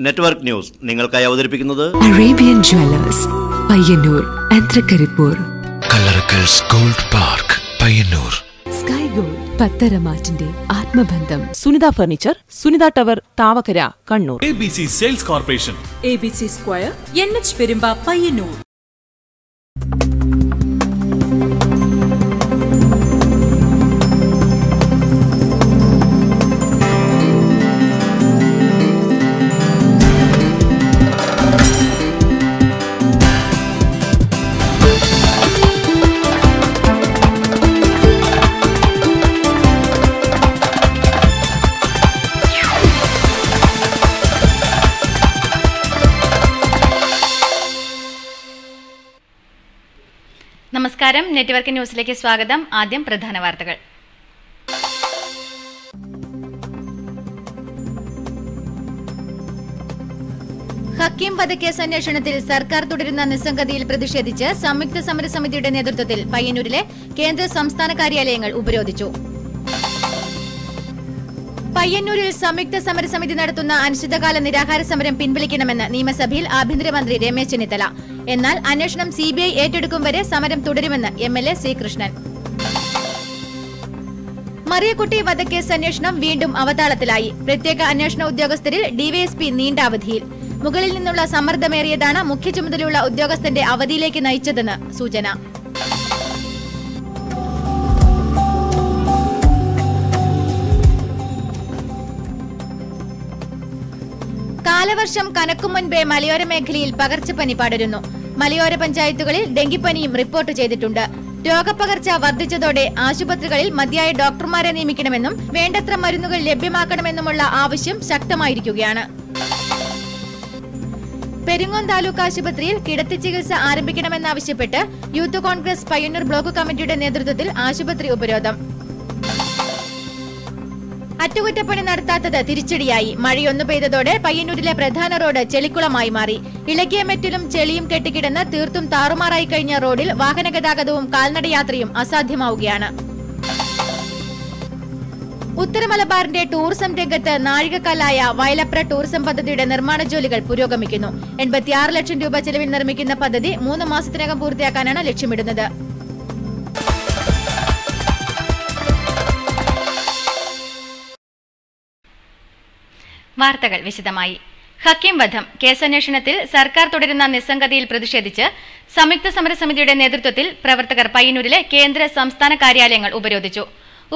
Network news നിങ്ങൾക്കായി അവതരിപ്പിക്കുന്നത് Arabian jewellers Payyanur ആന്ത്രക്കരിപ്പൂർ, കല്ലറക്കൽസ് gold park Payyanur, sky gold പത്തരമാറ്റിന്റെ ആത്മബന്ധം, Sunitha furniture, Sunitha tower, Thavakkara, Kannur. ABC sales corporation, ABC square, NH Perumba, Payyanur. നമസ്കാരം, നെറ്റ്വർക്ക് ന്യൂസിലേക്ക് സ്വാഗതം. ആദ്യം പ്രധാന വാർത്തകൾ. ഹക്കീം വധക്കേസ് അന്വേഷണത്തിൽ സർക്കാർ തുടരുന്ന നിസ്സംഗതിയിൽ പ്രതിഷേധിച്ച് സംയുക്ത സമരസമിതിയുടെ നേതൃത്വത്തിൽ പയ്യന്നൂരിലെ കേന്ദ്ര സംസ്ഥാന കാര്യാലയങ്ങൾ ഉപരോധിച്ചു. പയ്യന്നൂരിൽ സംയുക്ത സമരസമിതി നടത്തുന്ന അനിശ്ചിതകാല നിരാഹാര സമരം പിൻവലിക്കണമെന്ന് നിയമസഭയിൽ ആഭ്യന്തരമന്ത്രി രമേശ് ചെന്നിത്തല. എന്നാൽ അന്വേഷണം CBI ഏറ്റെടുക്കും വരെ സമരം തുടരുമെന്ന് MLA ശ്രീകൃഷ്ണൻ. മറിയക്കുട്ടി വധക്കേസ് അന്വേഷണം വീണ്ടും അവതാളത്തിലായി. പ്രത്യേക അന്വേഷണ ഉദ്യോഗസ്ഥരിൽ DYSP നീണ്ട അവധിയിൽ. മുകളിൽ നിന്നുള്ള സമ്മർദ്ദമേറിയതാണ് മുഖ്യ ചുമതലയുള്ള ഉദ്യോഗസ്ഥന്റെ അവധിയിലേക്ക് നയിച്ചതെന്ന് സൂചന. കാലവർഷം കനക്കും മുൻപേ മലയോര മേഖലയിൽ പകർച്ചപ്പനി പടരുന്നു. മലയോര പഞ്ചായത്തുകളിൽ ഡെങ്കിപ്പനിയും റിപ്പോർട്ട് ചെയ്തിട്ടുണ്ട്. രോഗപകർച്ച വർദ്ധിച്ചതോടെ ആശുപത്രികളിൽ മതിയായ ഡോക്ടർമാരെ നിയമിക്കണമെന്നും വേണ്ടത്ര മരുന്നുകൾ ലഭ്യമാക്കണമെന്നുമുള്ള ആവശ്യം ശക്തമായിരിക്കുകയാണ്. പെരിങ്ങോം താലൂക്ക് ആശുപത്രിയിൽ കിടത്തി ചികിത്സ ആരംഭിക്കണമെന്നാവശ്യപ്പെട്ട് യൂത്ത് കോൺഗ്രസ് പയ്യന്നൂർ ബ്ലോക്ക് കമ്മിറ്റിയുടെ നേതൃത്വത്തിൽ ആശുപത്രി ഉപരോധം. അറ്റകുറ്റപ്പണി നടത്താത്തത് തിരിച്ചടിയായി. മഴയൊന്നു പെയ്തതോടെ പയ്യന്നൂരിലെ പ്രധാന റോഡ് ചെളിക്കുളമായി മാറി. ഇളകിയ മെറ്റിലും ചെളിയും കെട്ടിക്കിടന്ന് തീർത്തും താറുമാറായി കഴിഞ്ഞ റോഡിൽ വാഹന ഗതാഗതവും കാൽനടയാത്രയും അസാധ്യമാവുകയാണ്. ഉത്തര മലബാറിന്റെ ടൂറിസം രംഗത്ത് നാഴികക്കല്ലായ വയലപ്ര ടൂറിസം പദ്ധതിയുടെ നിർമ്മാണ ജോലികൾ പുരോഗമിക്കുന്നു. 86 ലക്ഷം രൂപ ചെലവിൽ നിർമ്മിക്കുന്ന പദ്ധതി 3 മാസത്തിനകം പൂർത്തിയാക്കാനാണ് ലക്ഷ്യമിടുന്നത്. വാർത്തകൾ വിശദമായി. ഹക്കീം വധം കേസന്വേഷണത്തിൽ സർക്കാർ തുടരുന്ന നിസ്സംഗതിയിൽ പ്രതിഷേധിച്ച് സംയുക്ത സമരസമിതിയുടെ നേതൃത്വത്തിൽ പ്രവർത്തകർ പയ്യന്നൂരിലെ കേന്ദ്ര സംസ്ഥാന കാര്യാലയങ്ങൾ ഉപരോധിച്ചു.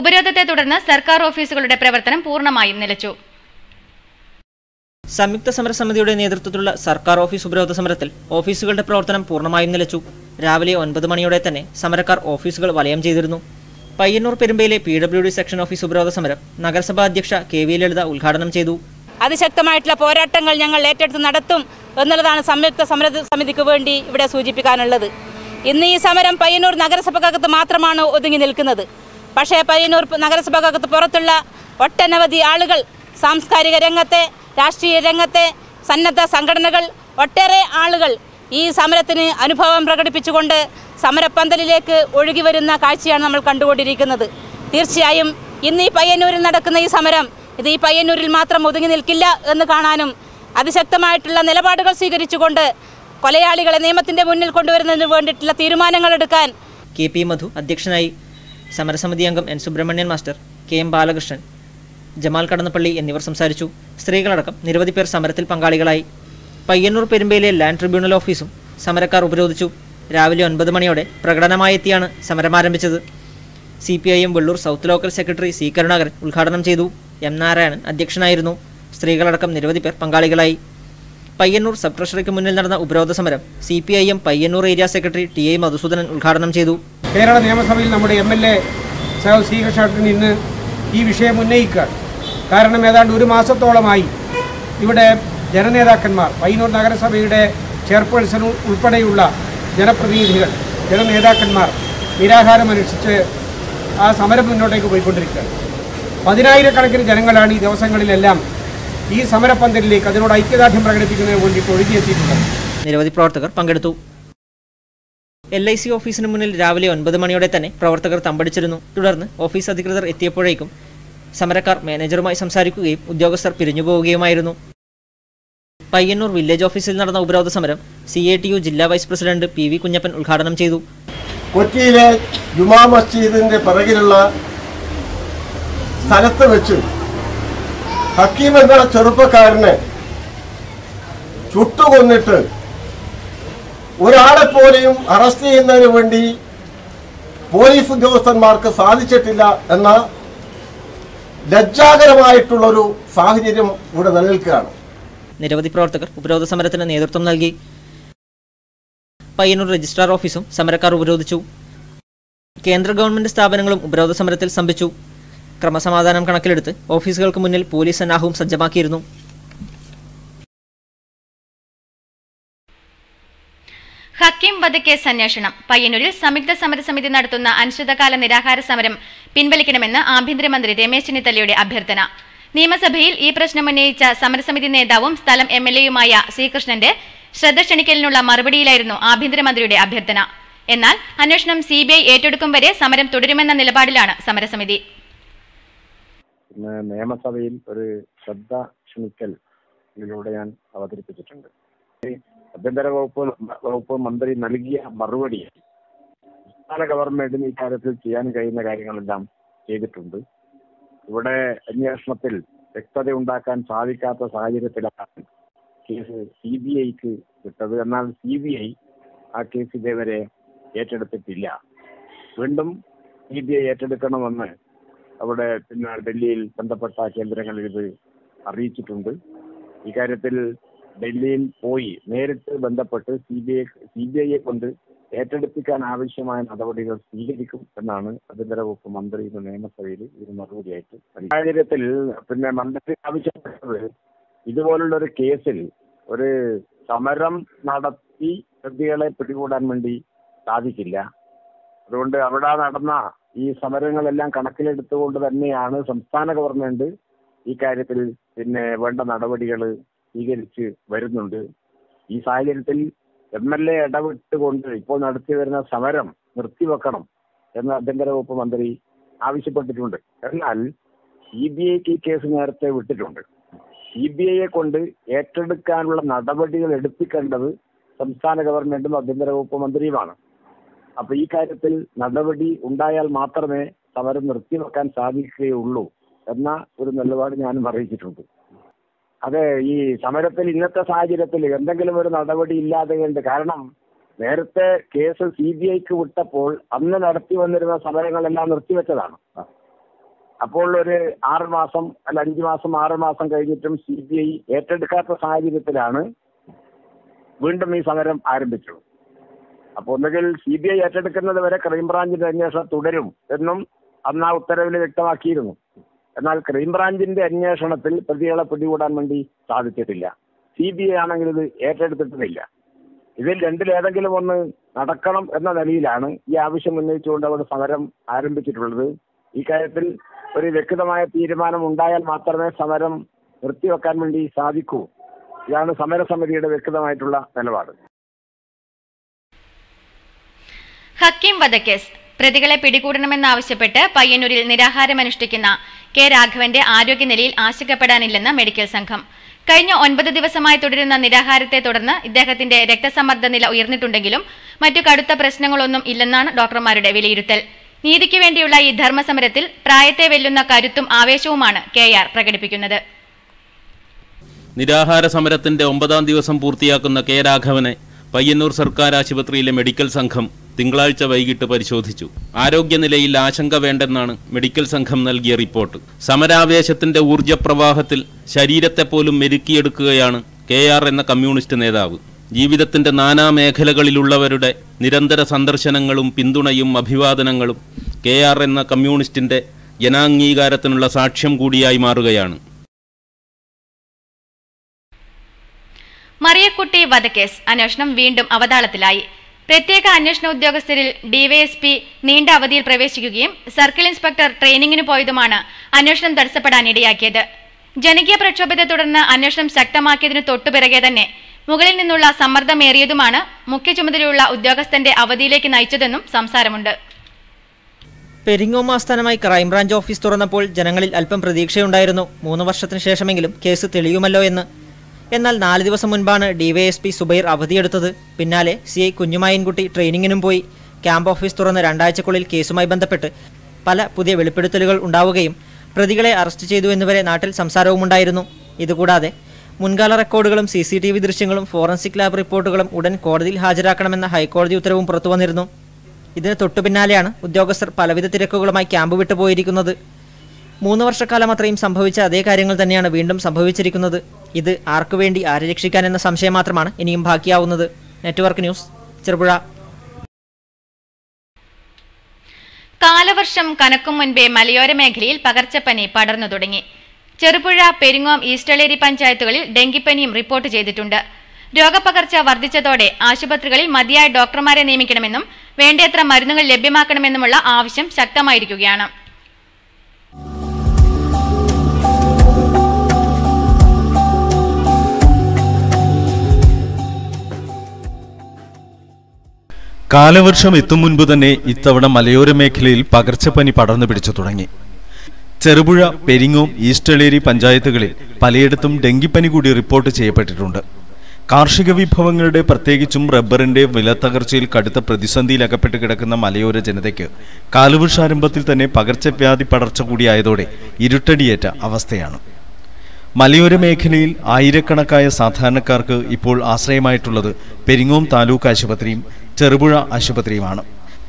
ഉപരോധത്തെ തുടർന്ന് സർക്കാർ ഓഫീസുകളുടെ പ്രവർത്തനം പൂർണ്ണമായും നിലച്ചു. സംയുക്ത സമരസമിതിയുടെ നേതൃത്വത്തിലുള്ള സർക്കാർ ഓഫീസ് ഉപരോധ സമരത്തിൽ ഓഫീസുകളുടെ പ്രവർത്തനം പൂർണ്ണമായും നിലച്ചു. രാവിലെ 9 മണിയോടെ തന്നെ സമരക്കാർ ഓഫീസുകൾ വലയം ചെയ്തിരുന്നു. പയ്യന്നൂർ പെരുമ്പയിലെ PWD സെക്ഷൻ ഓഫീസ് ഉപരോധ സമരം നഗരസഭാ അധ്യക്ഷ KV ലളിത ഉദ്ഘാടനം ചെയ്തു. അതിശക്തമായിട്ടുള്ള പോരാട്ടങ്ങൾ ഞങ്ങൾ ഏറ്റെടുത്ത് നടത്തും എന്നുള്ളതാണ് സംയുക്ത സമരസമിതിക്ക് വേണ്ടി ഇവിടെ സൂചിപ്പിക്കാനുള്ളത്. ഇന്ന് ഈ സമരം പയ്യന്നൂർ നഗരസഭക്കകത്ത് മാത്രമാണ് ഒതുങ്ങി നിൽക്കുന്നത്. പക്ഷേ പയ്യന്നൂർ നഗരസഭക്കകത്ത് പുറത്തുള്ള ഒട്ടനവധി ആളുകൾ, സാംസ്കാരിക രംഗത്തെ, രാഷ്ട്രീയ രംഗത്തെ, സന്നദ്ധ സംഘടനകൾ, ഒട്ടേറെ ആളുകൾ ഈ സമരത്തിന് അനുഭവം പ്രകടിപ്പിച്ചുകൊണ്ട് സമരപ്പന്തലിലേക്ക് ഒഴുകി വരുന്ന കാഴ്ചയാണ് നമ്മൾ കണ്ടുകൊണ്ടിരിക്കുന്നത്. തീർച്ചയായും ഇന്ന് ഈ പയ്യന്നൂരിൽ നടക്കുന്ന ഈ സമരം ഇത് ഈ പയ്യന്നൂരിൽ മാത്രം ഒതുങ്ങി നിൽക്കില്ല എന്ന് കാണാനും അതിശക്തമായിട്ടുള്ള നിലപാടുകൾ സ്വീകരിച്ചുകൊണ്ട് കൊലയാളികളെ നിയമത്തിന്റെ മുന്നിൽ കൊണ്ടുവരുന്നതിന് വേണ്ടിയിട്ടുള്ള തീരുമാനങ്ങൾ എടുക്കാൻ KP മധു അധ്യക്ഷനായി. സമരസമിതി അംഗം N Subramanian master, KM Balakrishnan, Jamal Kadannappally എന്നിവർ സംസാരിച്ചു. സ്ത്രീകളടക്കം നിരവധി പേർ സമരത്തിൽ പങ്കാളികളായി. പയ്യന്നൂർ പെരുമ്പയിലെ ലാൻഡ് ട്രിബ്യൂണൽ ഓഫീസും സമരക്കാർ ഉപരോധിച്ചു. രാവിലെ 9 മണിയോടെ പ്രകടനമായെത്തിയാണ് സമരം ആരംഭിച്ചത്. CPIM Vellur south local secretary C Karunakaran ഉദ്ഘാടനം ചെയ്തു. M നാരായണൻ അധ്യക്ഷനായിരുന്നു. സ്ത്രീകളടക്കം നിരവധി പേർ പങ്കാളികളായി. പയ്യന്നൂർ സബ് ട്രഷറിക്ക് മുന്നിൽ നടന്ന ഉപരോധ സമരം CPIM Payyanur area secretary TI Madhusoodanan ഉദ്ഘാടനം ചെയ്തു. കേരള നിയമസഭയിൽ നമ്മുടെ MLA ശ്രീകൃഷ്ണൻ ഇന്ന് ഈ വിഷയം ഉന്നയിക്കുക. കാരണം ഏതാണ്ട് 1 മാസത്തോളമായി ഇവിടെ ജനനേതാക്കന്മാർ, പയ്യന്നൂർ നഗരസഭയുടെ ചെയർപേഴ്സൺ ഉൾപ്പെടെയുള്ള ജനപ്രതിനിധികൾ, ജനനേതാക്കന്മാർ നിരാഹാരമനുഷ്ഠിച്ച് ആ സമരം മുന്നോട്ടേക്ക് പോയിക്കൊണ്ടിരിക്കുകയാണ്. 10,000-കണക്കിന് ജനങ്ങളാണ് ഈ ദിവസങ്ങളിലെല്ലാം ഈ സമരപന്തലിലേക്ക് അതിനോട് ഐക്യദാർഢ്യം പ്രകടിപ്പിക്കുന്നതിന് വേണ്ടി ഒഴുകിയെത്തിയിട്ടുള്ളത്. നിരവധി പ്രവർത്തകർ പങ്കെടുത്തു. LIC ഓഫീസിന് മുന്നിൽ രാവിലെ 9 മണിയോടെ തന്നെ പ്രവർത്തകർ തമ്പടിച്ചിരുന്നു. തുടർന്ന് ഓഫീസ് അധികൃതർ എത്തിയപ്പോഴേക്കും സമരക്കാർ മാനേജറുമായി സംസാരിക്കുകയും ഉദ്യോഗസ്ഥർ പിരിഞ്ഞുപോവുകയുമായിരുന്നു. പയ്യന്നൂർ വില്ലേജ് ഓഫീസിൽ നടന്ന ഉപരോധ സമരം CATU ജില്ലാ വൈസ് പ്രസിഡന്റ് PV കുഞ്ഞപ്പൻ ഉദ്ഘാടനം ചെയ്തു. കൊച്ചിയിലെ ജുമാ മസ്ജിദിന്റെ പിറകിലുള്ള സ്ഥലത്ത് വെച്ച് ഹക്കീം എന്ന ചെറുപ്പക്കാരനെ ചുട്ടുകൊന്നിട്ട് ഒരാളെ പോലെയും അറസ്റ്റ് ചെയ്യുന്നതിന് വേണ്ടി പോലീസ് ഉദ്യോഗസ്ഥന്മാർക്ക് സാധിച്ചിട്ടില്ല എന്ന ലജ്ജാകരമായിട്ടുള്ളൊരു സാഹചര്യം ഇവിടെ നിലനിൽക്കുകയാണ്. നിരവധി പ്രവർത്തകർ ഉപരോധ സമരത്തിന് നേതൃത്വം നൽകി. പയ്യന്നൂർ രജിസ്ട്രാർ ഓഫീസും സമരക്കാർ ഉപരോധിച്ചു. കേന്ദ്ര ഗവൺമെന്റ് സ്ഥാപനങ്ങളും ഉപരോധ സമരത്തിൽ സ്തംഭിച്ചു. ക്രമസമാധാനം കണക്കിലെടുത്ത് ഓഫീസുകൾക്ക് മുന്നിൽ പോലീസ് സന്നാഹവും സജ്ജമാക്കിയിരുന്നു. ഹക്കീം വധക്കേസ് അന്വേഷണം. പയ്യന്നൂരിൽ സംയുക്ത സമരസമിതി നടത്തുന്ന അനിശ്ചിതകാല നിരാഹാര സമരം പിൻവലിക്കണമെന്ന് ആഭ്യന്തരമന്ത്രി രമേശ് ചെന്നിത്തലയുടെ അഭ്യർത്ഥന. നിയമസഭയിൽ ഈ പ്രശ്നം ഉന്നയിച്ച സമരസമിതി നേതാവും സ്ഥലം MLAയുമായ ശ്രീകൃഷ്ണന്റെ ശ്രദ്ധ ക്ഷണിക്കലിനുള്ള മറുപടിയിലായിരുന്നു ആഭ്യന്തരമന്ത്രിയുടെ അഭ്യർത്ഥന. എന്നാൽ അന്വേഷണം CBI ഏറ്റെടുക്കും വരെ സമരം തുടരുമെന്ന നിലപാടിലാണ് സമരസമിതി. നിയമസഭയിൽ ഒരു ശ്രദ്ധ ക്ഷണിക്കലിലൂടെ ഞാൻ അവതരിപ്പിച്ചിട്ടുണ്ട്. ആഭ്യന്തര വകുപ്പ് മന്ത്രി നൽകിയ മറുപടി സംസ്ഥാന ഗവൺമെന്റിന് ഇക്കാര്യത്തിൽ ചെയ്യാൻ കഴിയുന്ന കാര്യങ്ങളെല്ലാം ചെയ്തിട്ടുണ്ട്. ഇവിടെ അന്വേഷണത്തിൽ വ്യക്തത ഉണ്ടാക്കാൻ സാധിക്കാത്ത സാഹചര്യത്തിലാണ് കേസ് CBIക്ക് വിട്ടത്. എന്നാൽ CBI ആ കേസ് ഇതേവരെ ഏറ്റെടുത്തിട്ടില്ല. വീണ്ടും CBI ഏറ്റെടുക്കണമെന്ന് അവിടെ ഡൽഹിയിൽ ബന്ധപ്പെട്ട കേന്ദ്രങ്ങളിൽ ഇത് അറിയിച്ചിട്ടുണ്ട്. ഇക്കാര്യത്തിൽ ഡൽഹിയിൽ പോയി നേരിട്ട് ബന്ധപ്പെട്ട് CBIയെ കൊണ്ട് ഏറ്റെടുപ്പിക്കാൻ ആവശ്യമായ നടപടികൾ സ്വീകരിക്കും എന്നാണ് ആഭ്യന്തര വകുപ്പ് മന്ത്രി ഇന്ന് നിയമസഭയിൽ ഇതിന് മറുപടിയായിട്ട്. സാഹചര്യത്തിൽ മന്ത്രി ആവശ്യപ്പെട്ടത് ഇതുപോലുള്ള ഒരു കേസിൽ ഒരു സമരം നടത്തി പ്രതികളെ പിടികൂടാൻ വേണ്ടി സാധിക്കില്ല. അതുകൊണ്ട് അവിടെ നടന്ന ഈ സമരങ്ങളെല്ലാം കണക്കിലെടുത്തുകൊണ്ട് തന്നെയാണ് സംസ്ഥാന ഗവൺമെന്റ് ഈ കാര്യത്തിൽ വേണ്ട നടപടികൾ സ്വീകരിച്ച് വരുന്നുണ്ട്. ഈ സാഹചര്യത്തിൽ MLA ഇടപെട്ടുകൊണ്ട് ഇപ്പോൾ നടത്തി വരുന്ന സമരം നിർത്തിവെക്കണം എന്ന് ആഭ്യന്തര വകുപ്പ് മന്ത്രി ആവശ്യപ്പെട്ടിട്ടുണ്ട്. എന്നാൽ CBIക്ക് ഈ കേസ് നേരത്തെ വിട്ടിട്ടുണ്ട്. CBIയെ കൊണ്ട് ഏറ്റെടുക്കാനുള്ള നടപടികൾ എടുപ്പിക്കേണ്ടത് സംസ്ഥാന ഗവൺമെന്റും ആഭ്യന്തര വകുപ്പ് മന്ത്രിയുമാണ്. അപ്പൊ ഈ കാര്യത്തിൽ നടപടി ഉണ്ടായാൽ മാത്രമേ സമരം നിർത്തിവെക്കാൻ സാധിക്കുകയുള്ളൂ എന്ന ഒരു നിലപാട് ഞാനും അറിയിച്ചിട്ടുണ്ട്. അതെ, ഈ സമരത്തിൽ ഇന്നത്തെ സാഹചര്യത്തിൽ എന്തെങ്കിലും ഒരു നടപടി ഇല്ലാതെ ഉണ്ട്. കാരണം നേരത്തെ കേസ് CBIക്ക് വിട്ടപ്പോൾ അന്ന് നടത്തി വന്നിരുന്ന സമരങ്ങളെല്ലാം നിർത്തിവെച്ചതാണ്. അപ്പോൾ ഒരു 6 മാസം അല്ല 5 മാസം 6 മാസം കഴിഞ്ഞിട്ടും CBI ഏറ്റെടുക്കാത്ത സാഹചര്യത്തിലാണ് വീണ്ടും ഈ സമരം ആരംഭിച്ചത്. അപ്പോൾ ഒന്നുകിൽ CBI ഏറ്റെടുക്കുന്നത് വരെ ക്രൈംബ്രാഞ്ചിന്റെ അന്വേഷണം തുടരും എന്നും അന്ന് ആ ഉത്തരവിൽ വ്യക്തമാക്കിയിരുന്നു. എന്നാൽ ക്രൈംബ്രാഞ്ചിന്റെ അന്വേഷണത്തിൽ പ്രതികളെ പിടികൂടാൻ വേണ്ടി സാധിച്ചിട്ടില്ല. CBI ആണെങ്കിൽ ഇത് ഏറ്റെടുത്തിട്ടുമില്ല. ഇതിൽ രണ്ടിലേതെങ്കിലും ഒന്ന് നടക്കണം എന്ന നിലയിലാണ് ഈ ആവശ്യം ഉന്നയിച്ചുകൊണ്ട് അവർ സമരം ആരംഭിച്ചിട്ടുള്ളത്. ഈ കാര്യത്തിൽ ഒരു വ്യക്തമായ തീരുമാനം ഉണ്ടായാൽ മാത്രമേ സമരം നിർത്തിവെക്കാൻ വേണ്ടി സാധിക്കൂ. ഇതാണ് സമരസമിതിയുടെ വ്യക്തമായിട്ടുള്ള നിലപാട്. ഹക്കീം വധക്കേസ് പ്രതികളെ പിടികൂടണമെന്നാവശ്യപ്പെട്ട് പയ്യന്നൂരിൽ നിരാഹാരമനുഷ്ഠിക്കുന്ന K. രാഘവന്റെ ആരോഗ്യനിലയിൽ ആശങ്കപ്പെടാനില്ലെന്ന് മെഡിക്കൽ സംഘം. കഴിഞ്ഞ 9 ദിവസമായി തുടരുന്ന നിരാഹാരത്തെ തുടർന്ന് ഇദ്ദേഹത്തിന്റെ രക്തസമ്മർദ്ദ നില ഉയർന്നിട്ടുണ്ടെങ്കിലും മറ്റു കടുത്ത പ്രശ്നങ്ങളൊന്നും ഇല്ലെന്നാണ് ഡോക്ടർമാരുടെ വിലയിരുത്തൽ. നീതിക്ക് വേണ്ടിയുള്ള ഈ ധർമ്മസമരത്തിൽ പ്രായത്തെ വെല്ലുന്ന കരുത്തും ആവേശവുമാണ് KR പ്രകടിപ്പിക്കുന്നത്. നിരാഹാര സമരത്തിന്റെ 9ാം ദിവസം പൂർത്തിയാക്കുന്ന K. രാഘവനെ പയ്യന്നൂർ സർക്കാർ ആശുപത്രിയിലെ മെഡിക്കൽ സംഘം തിങ്കളാഴ്ച വൈകിട്ട് പരിശോധിച്ചു. ആരോഗ്യനിലയിൽ ആശങ്ക വേണ്ടെന്നാണ് മെഡിക്കൽ സംഘം നൽകിയ റിപ്പോർട്ട്. സമരാവേശത്തിന്റെ ഊർജ്ജപ്രവാഹത്തിൽ ശരീരത്തെ പോലും മെരുക്കിയെടുക്കുകയാണ് KR എന്ന കമ്മ്യൂണിസ്റ്റ് നേതാവ്. ജീവിതത്തിന്റെ നാനാ മേഖലകളിലുള്ളവരുടെ നിരന്തര സന്ദർശനങ്ങളും പിന്തുണയും അഭിവാദനങ്ങളും KR എന്ന കമ്മ്യൂണിസ്റ്റിന്റെ ജനാംഗീകാരത്തിനുള്ള സാക്ഷ്യം കൂടിയായി മാറുകയാണ്. മറിയക്കുട്ടി വധക്കേസ് അന്വേഷണം വീണ്ടും അവതാളത്തിലായി. പ്രത്യേക അന്വേഷണ ഉദ്യോഗസ്ഥരിൽ DYSP നീണ്ട അവധിയിൽ പ്രവേശിക്കുകയും സർക്കിൾ ഇൻസ്പെക്ടർ ട്രെയിനിങ്ങിന് പോയതുമാണ് അന്വേഷണം തടസ്സപ്പെടാനിടയാക്കിയത്. ജനകീയ പ്രക്ഷോഭത്തെ തുടർന്ന് അന്വേഷണം ശക്തമാക്കിയതിനു തൊട്ടുപിറകെ തന്നെ മുകളിൽ നിന്നുള്ള സമ്മർദ്ദമേറിയതുമാണ് മുഖ്യ ചുമതലയുള്ള ഉദ്യോഗസ്ഥന്റെ അവധിയിലേക്ക് നയിച്ചതെന്നും സംസാരമുണ്ട്. പെരിങ്ങോം ആസ്ഥാനമായി ക്രൈംബ്രാഞ്ച് ഓഫീസ് തുറന്നപ്പോൾ ജനങ്ങളിൽ അല്പം പ്രതീക്ഷയുണ്ടായിരുന്നു. 3 വർഷത്തിന് ശേഷമെങ്കിലും കേസ് തെളിയുമല്ലോ എന്ന്. എന്നാൽ 4 ദിവസം മുൻപാണ് ഡിവൈഎസ്പി സുബൈർ അവധിയെടുത്തത്. പിന്നാലെ CI കുഞ്ഞുമായൻകുട്ടി ട്രെയിനിങ്ങിനും പോയി. ക്യാമ്പ് ഓഫീസ് തുറന്ന് 2 ആഴ്ചക്കുള്ളിൽ കേസുമായി ബന്ധപ്പെട്ട് പല പുതിയ വെളിപ്പെടുത്തലുകൾ ഉണ്ടാവുകയും പ്രതികളെ അറസ്റ്റ് ചെയ്തു എന്നിവരെ നാട്ടിൽ സംസാരവുമുണ്ടായിരുന്നു. ഇതുകൂടാതെ മുൻകാല റെക്കോർഡുകളും CCTV ദൃശ്യങ്ങളും ഫോറൻസിക് ലാബ് റിപ്പോർട്ടുകളും ഉടൻ കോടതിയിൽ ഹാജരാക്കണമെന്ന ഹൈക്കോടതി ഉത്തരവും പുറത്തുവന്നിരുന്നു. ഇതിന് തൊട്ടുപിന്നാലെയാണ് ഉദ്യോഗസ്ഥർ പലവിധ തിരക്കുകളുമായി ക്യാമ്പ് വിട്ടുപോയിരിക്കുന്നത്. 3 വർഷക്കാലം അത്രയും സംഭവിച്ച അതേ കാര്യങ്ങൾ തന്നെയാണ് വീണ്ടും സംഭവിച്ചിരിക്കുന്നത്. ഇത് ആർക്കുവേണ്ടി ആരെ രക്ഷിക്കാൻ എന്ന സംശയം മാത്രമാണ് ഇനിയും ബാക്കിയാവുന്നത്. Network news, Cherupuzha. കാലവർഷം കനക്കും മുൻപേ മലയോര മേഖലയിൽ പകർച്ചപ്പനി പടർന്നു തുടങ്ങി. ചെറുപുഴ, പെരിങ്ങോം, ഈസ്റ്റളേരി പഞ്ചായത്തുകളിൽ ഡെങ്കിപ്പനിയും റിപ്പോർട്ട് ചെയ്തിട്ടുണ്ട്. രോഗപകർച്ച വർദ്ധിച്ചതോടെ ആശുപത്രികളിൽ മതിയായ ഡോക്ടർമാരെ നിയമിക്കണമെന്നും വേണ്ടത്ര മരുന്നുകൾ ലഭ്യമാക്കണമെന്നുമുള്ള ആവശ്യം ശക്തമായിരിക്കുകയാണ്. കാലവർഷം എത്തും മുൻപ് തന്നെ ഇത്തവണ മലയോര മേഖലയിൽ പകർച്ചപ്പനി പടർന്നു പിടിച്ചു തുടങ്ങി. ചെറുപുഴ, പെരിങ്ങോം, ഈസ്റ്റളേരി പഞ്ചായത്തുകളിൽ പലയിടത്തും ഡെങ്കിപ്പനി കൂടി റിപ്പോർട്ട് ചെയ്യപ്പെട്ടിട്ടുണ്ട്. കാർഷിക വിഭവങ്ങളുടെ പ്രത്യേകിച്ചും റബ്ബറിന്റെ വിലത്തകർച്ചയിൽ കടുത്ത പ്രതിസന്ധിയിൽ അകപ്പെട്ട് കിടക്കുന്ന മലയോര ജനതയ്ക്ക് കാലവർഷാരംഭത്തിൽ തന്നെ പകർച്ചവ്യാധി പടർച്ച കൂടിയായതോടെ ഇരുട്ടടിയേറ്റ അവസ്ഥയാണ്. മലയോര മേഖലയിൽ ആയിരക്കണക്കായ സാധാരണക്കാർക്ക് ഇപ്പോൾ ആശ്രയമായിട്ടുള്ളത് പെരിങ്ങോം താലൂക്ക് ആശുപത്രിയും ചെറുപുഴ ആശുപത്രിയുമാണ്.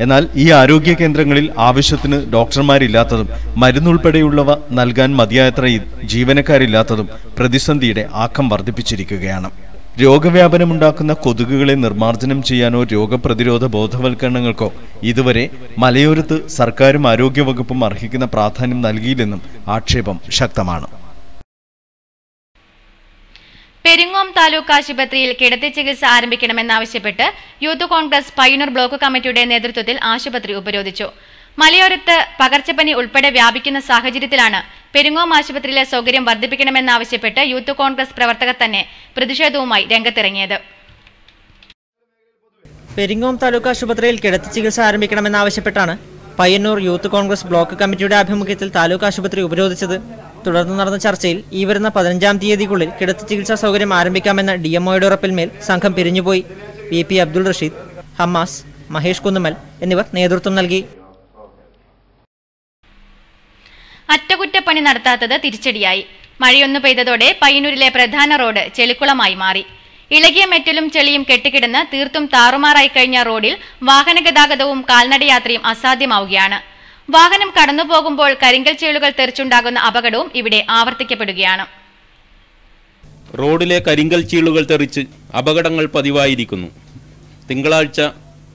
എന്നാൽ ഈ ആരോഗ്യ കേന്ദ്രങ്ങളിൽ ആവശ്യത്തിന് ഡോക്ടർമാരില്ലാത്തതും മരുന്നുൾപ്പെടെയുള്ളവ നൽകാൻ മതിയായത്ര ജീവനക്കാരില്ലാത്തതും പ്രതിസന്ധിയുടെ ആക്കം വർദ്ധിപ്പിച്ചിരിക്കുകയാണ്. രോഗവ്യാപനമുണ്ടാക്കുന്ന കൊതുകുകളെ നിർമ്മാർജ്ജനം ചെയ്യാനോ രോഗപ്രതിരോധ ബോധവൽക്കരണങ്ങൾക്കോ ഇതുവരെ മലയോരത്ത് സർക്കാരും ആരോഗ്യവകുപ്പും അർഹിക്കുന്ന പ്രാധാന്യം നൽകിയില്ലെന്നും ആക്ഷേപം ശക്തമാണ്. പെരിങ്ങോം താലൂക്ക് ആശുപത്രിയിൽ കിടത്തി ചികിത്സ ആരംഭിക്കണമെന്നാവശ്യപ്പെട്ട് യൂത്ത് കോൺഗ്രസ് പയ്യന്നൂർ ബ്ലോക്ക് കമ്മിറ്റിയുടെ നേതൃത്വത്തിൽ ആശുപത്രി ഉപരോധിച്ചു. മലയോരത്ത് പകർച്ചപ്പനി ഉൾപ്പെടെ വ്യാപിക്കുന്ന സാഹചര്യത്തിലാണ് പെരിങ്ങോം ആശുപത്രിയിലെ സൗകര്യം വർദ്ധിപ്പിക്കണമെന്നാവശ്യപ്പെട്ട് യൂത്ത് കോൺഗ്രസ് പ്രവർത്തകർ തന്നെ പ്രതിഷേധവുമായി രംഗത്തിറങ്ങിയത്. പെരിങ്ങോം താലൂക്ക് ആശുപത്രിയിൽ കിടത്തി ചികിത്സ ആരംഭിക്കണമെന്നാവശ്യപ്പെട്ടാണ് പയ്യന്നൂർ യൂത്ത് കോൺഗ്രസ് ബ്ലോക്ക് കമ്മിറ്റിയുടെ ആഭിമുഖ്യത്തിൽ താലൂക്ക് ആശുപത്രി ഉപരോധിച്ചത്. തുടർന്ന് നടന്ന ചർച്ചയിൽ ഈ വരുന്ന 15-ാം തീയതിക്കുള്ളിൽ കിടത്തി ചികിത്സാ സൗകര്യം ആരംഭിക്കാമെന്ന DMOയുടെ ഉറപ്പിന്മേൽ സംഘം പിരിഞ്ഞുപോയി. VP അബ്ദുൾ റഷീദ്, ഹമ്മാസ്, മഹേഷ് കുന്നുമൽ എന്നിവർ നേതൃത്വം നൽകി. അറ്റകുറ്റപ്പണി നടത്താത്തത് തിരിച്ചടിയായി. മഴയൊന്നു പെയ്തതോടെ പയ്യന്നൂരിലെ പ്രധാന റോഡ് ചെളിക്കുളമായി മാറി. ഇളകിയ മെറ്റലും ചെളിയും കെട്ടിക്കിടന്ന് തീർത്തും താറുമാറായി കഴിഞ്ഞ റോഡിൽ വാഹന ഗതാഗതവും കാൽനടയാത്രയും അസാധ്യമാവുകയാണ്. വാഹനം കടന്നുപോകുമ്പോൾ കരിങ്കൽ ചേളുകൾ തെറിച്ചുണ്ടാകുന്ന അപകടവും ഇവിടെ ആവർത്തിക്കപ്പെടുകയാണ്. റോഡിലെ കരിങ്കൽ ചീളുകൾ തെറിച്ച് അപകടങ്ങൾ പതിവായിരിക്കുന്നു. തിങ്കളാഴ്ച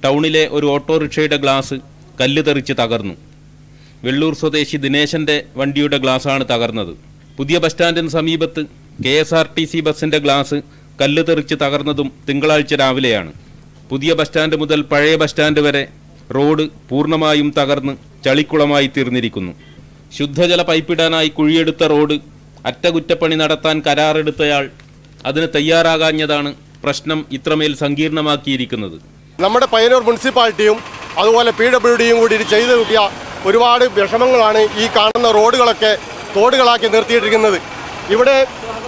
ടൗണിലെ ഒരു ഓട്ടോറിക്ഷയുടെ ഗ്ലാസ് കല്ല് തെറിച്ച് തകർന്നു. വെള്ളൂർ സ്വദേശി ദിനേശന്റെ വണ്ടിയുടെ ഗ്ലാസാണ് തകർന്നത്. പുതിയ ബസ് സ്റ്റാൻഡിന് സമീപത്ത് KSRTC ബസിന്റെ ഗ്ലാസ് കല്ല് തെറിച്ച് തകർന്നതും തിങ്കളാഴ്ച രാവിലെയാണ്. പുതിയ ബസ് സ്റ്റാൻഡ് മുതൽ പഴയ ബസ് സ്റ്റാൻഡ് വരെ റോഡ് പൂർണ്ണമായും തകർന്ന് ചളിക്കുളമായി തീർന്നിരിക്കുന്നു. ശുദ്ധജല പൈപ്പിടാനായി കുഴിയെടുത്ത റോഡ് അറ്റകുറ്റപ്പണി നടത്താൻ കരാറെടുത്തയാൾ അതിന് തയ്യാറാകാഞ്ഞതാണ് പ്രശ്നം ഇത്രമേൽ സങ്കീർണമാക്കിയിരിക്കുന്നത്. നമ്മുടെ പയ്യന്നൂർ മുനിസിപ്പാലിറ്റിയും അതുപോലെ PWDയും കൂടി ചെയ്തു കിട്ടിയ ഒരുപാട് വിഷമങ്ങളാണ് ഈ കാണുന്ന റോഡുകളൊക്കെ തോടുകളാക്കി നിർത്തിയിട്ടിരിക്കുന്നത്. ഇവിടെ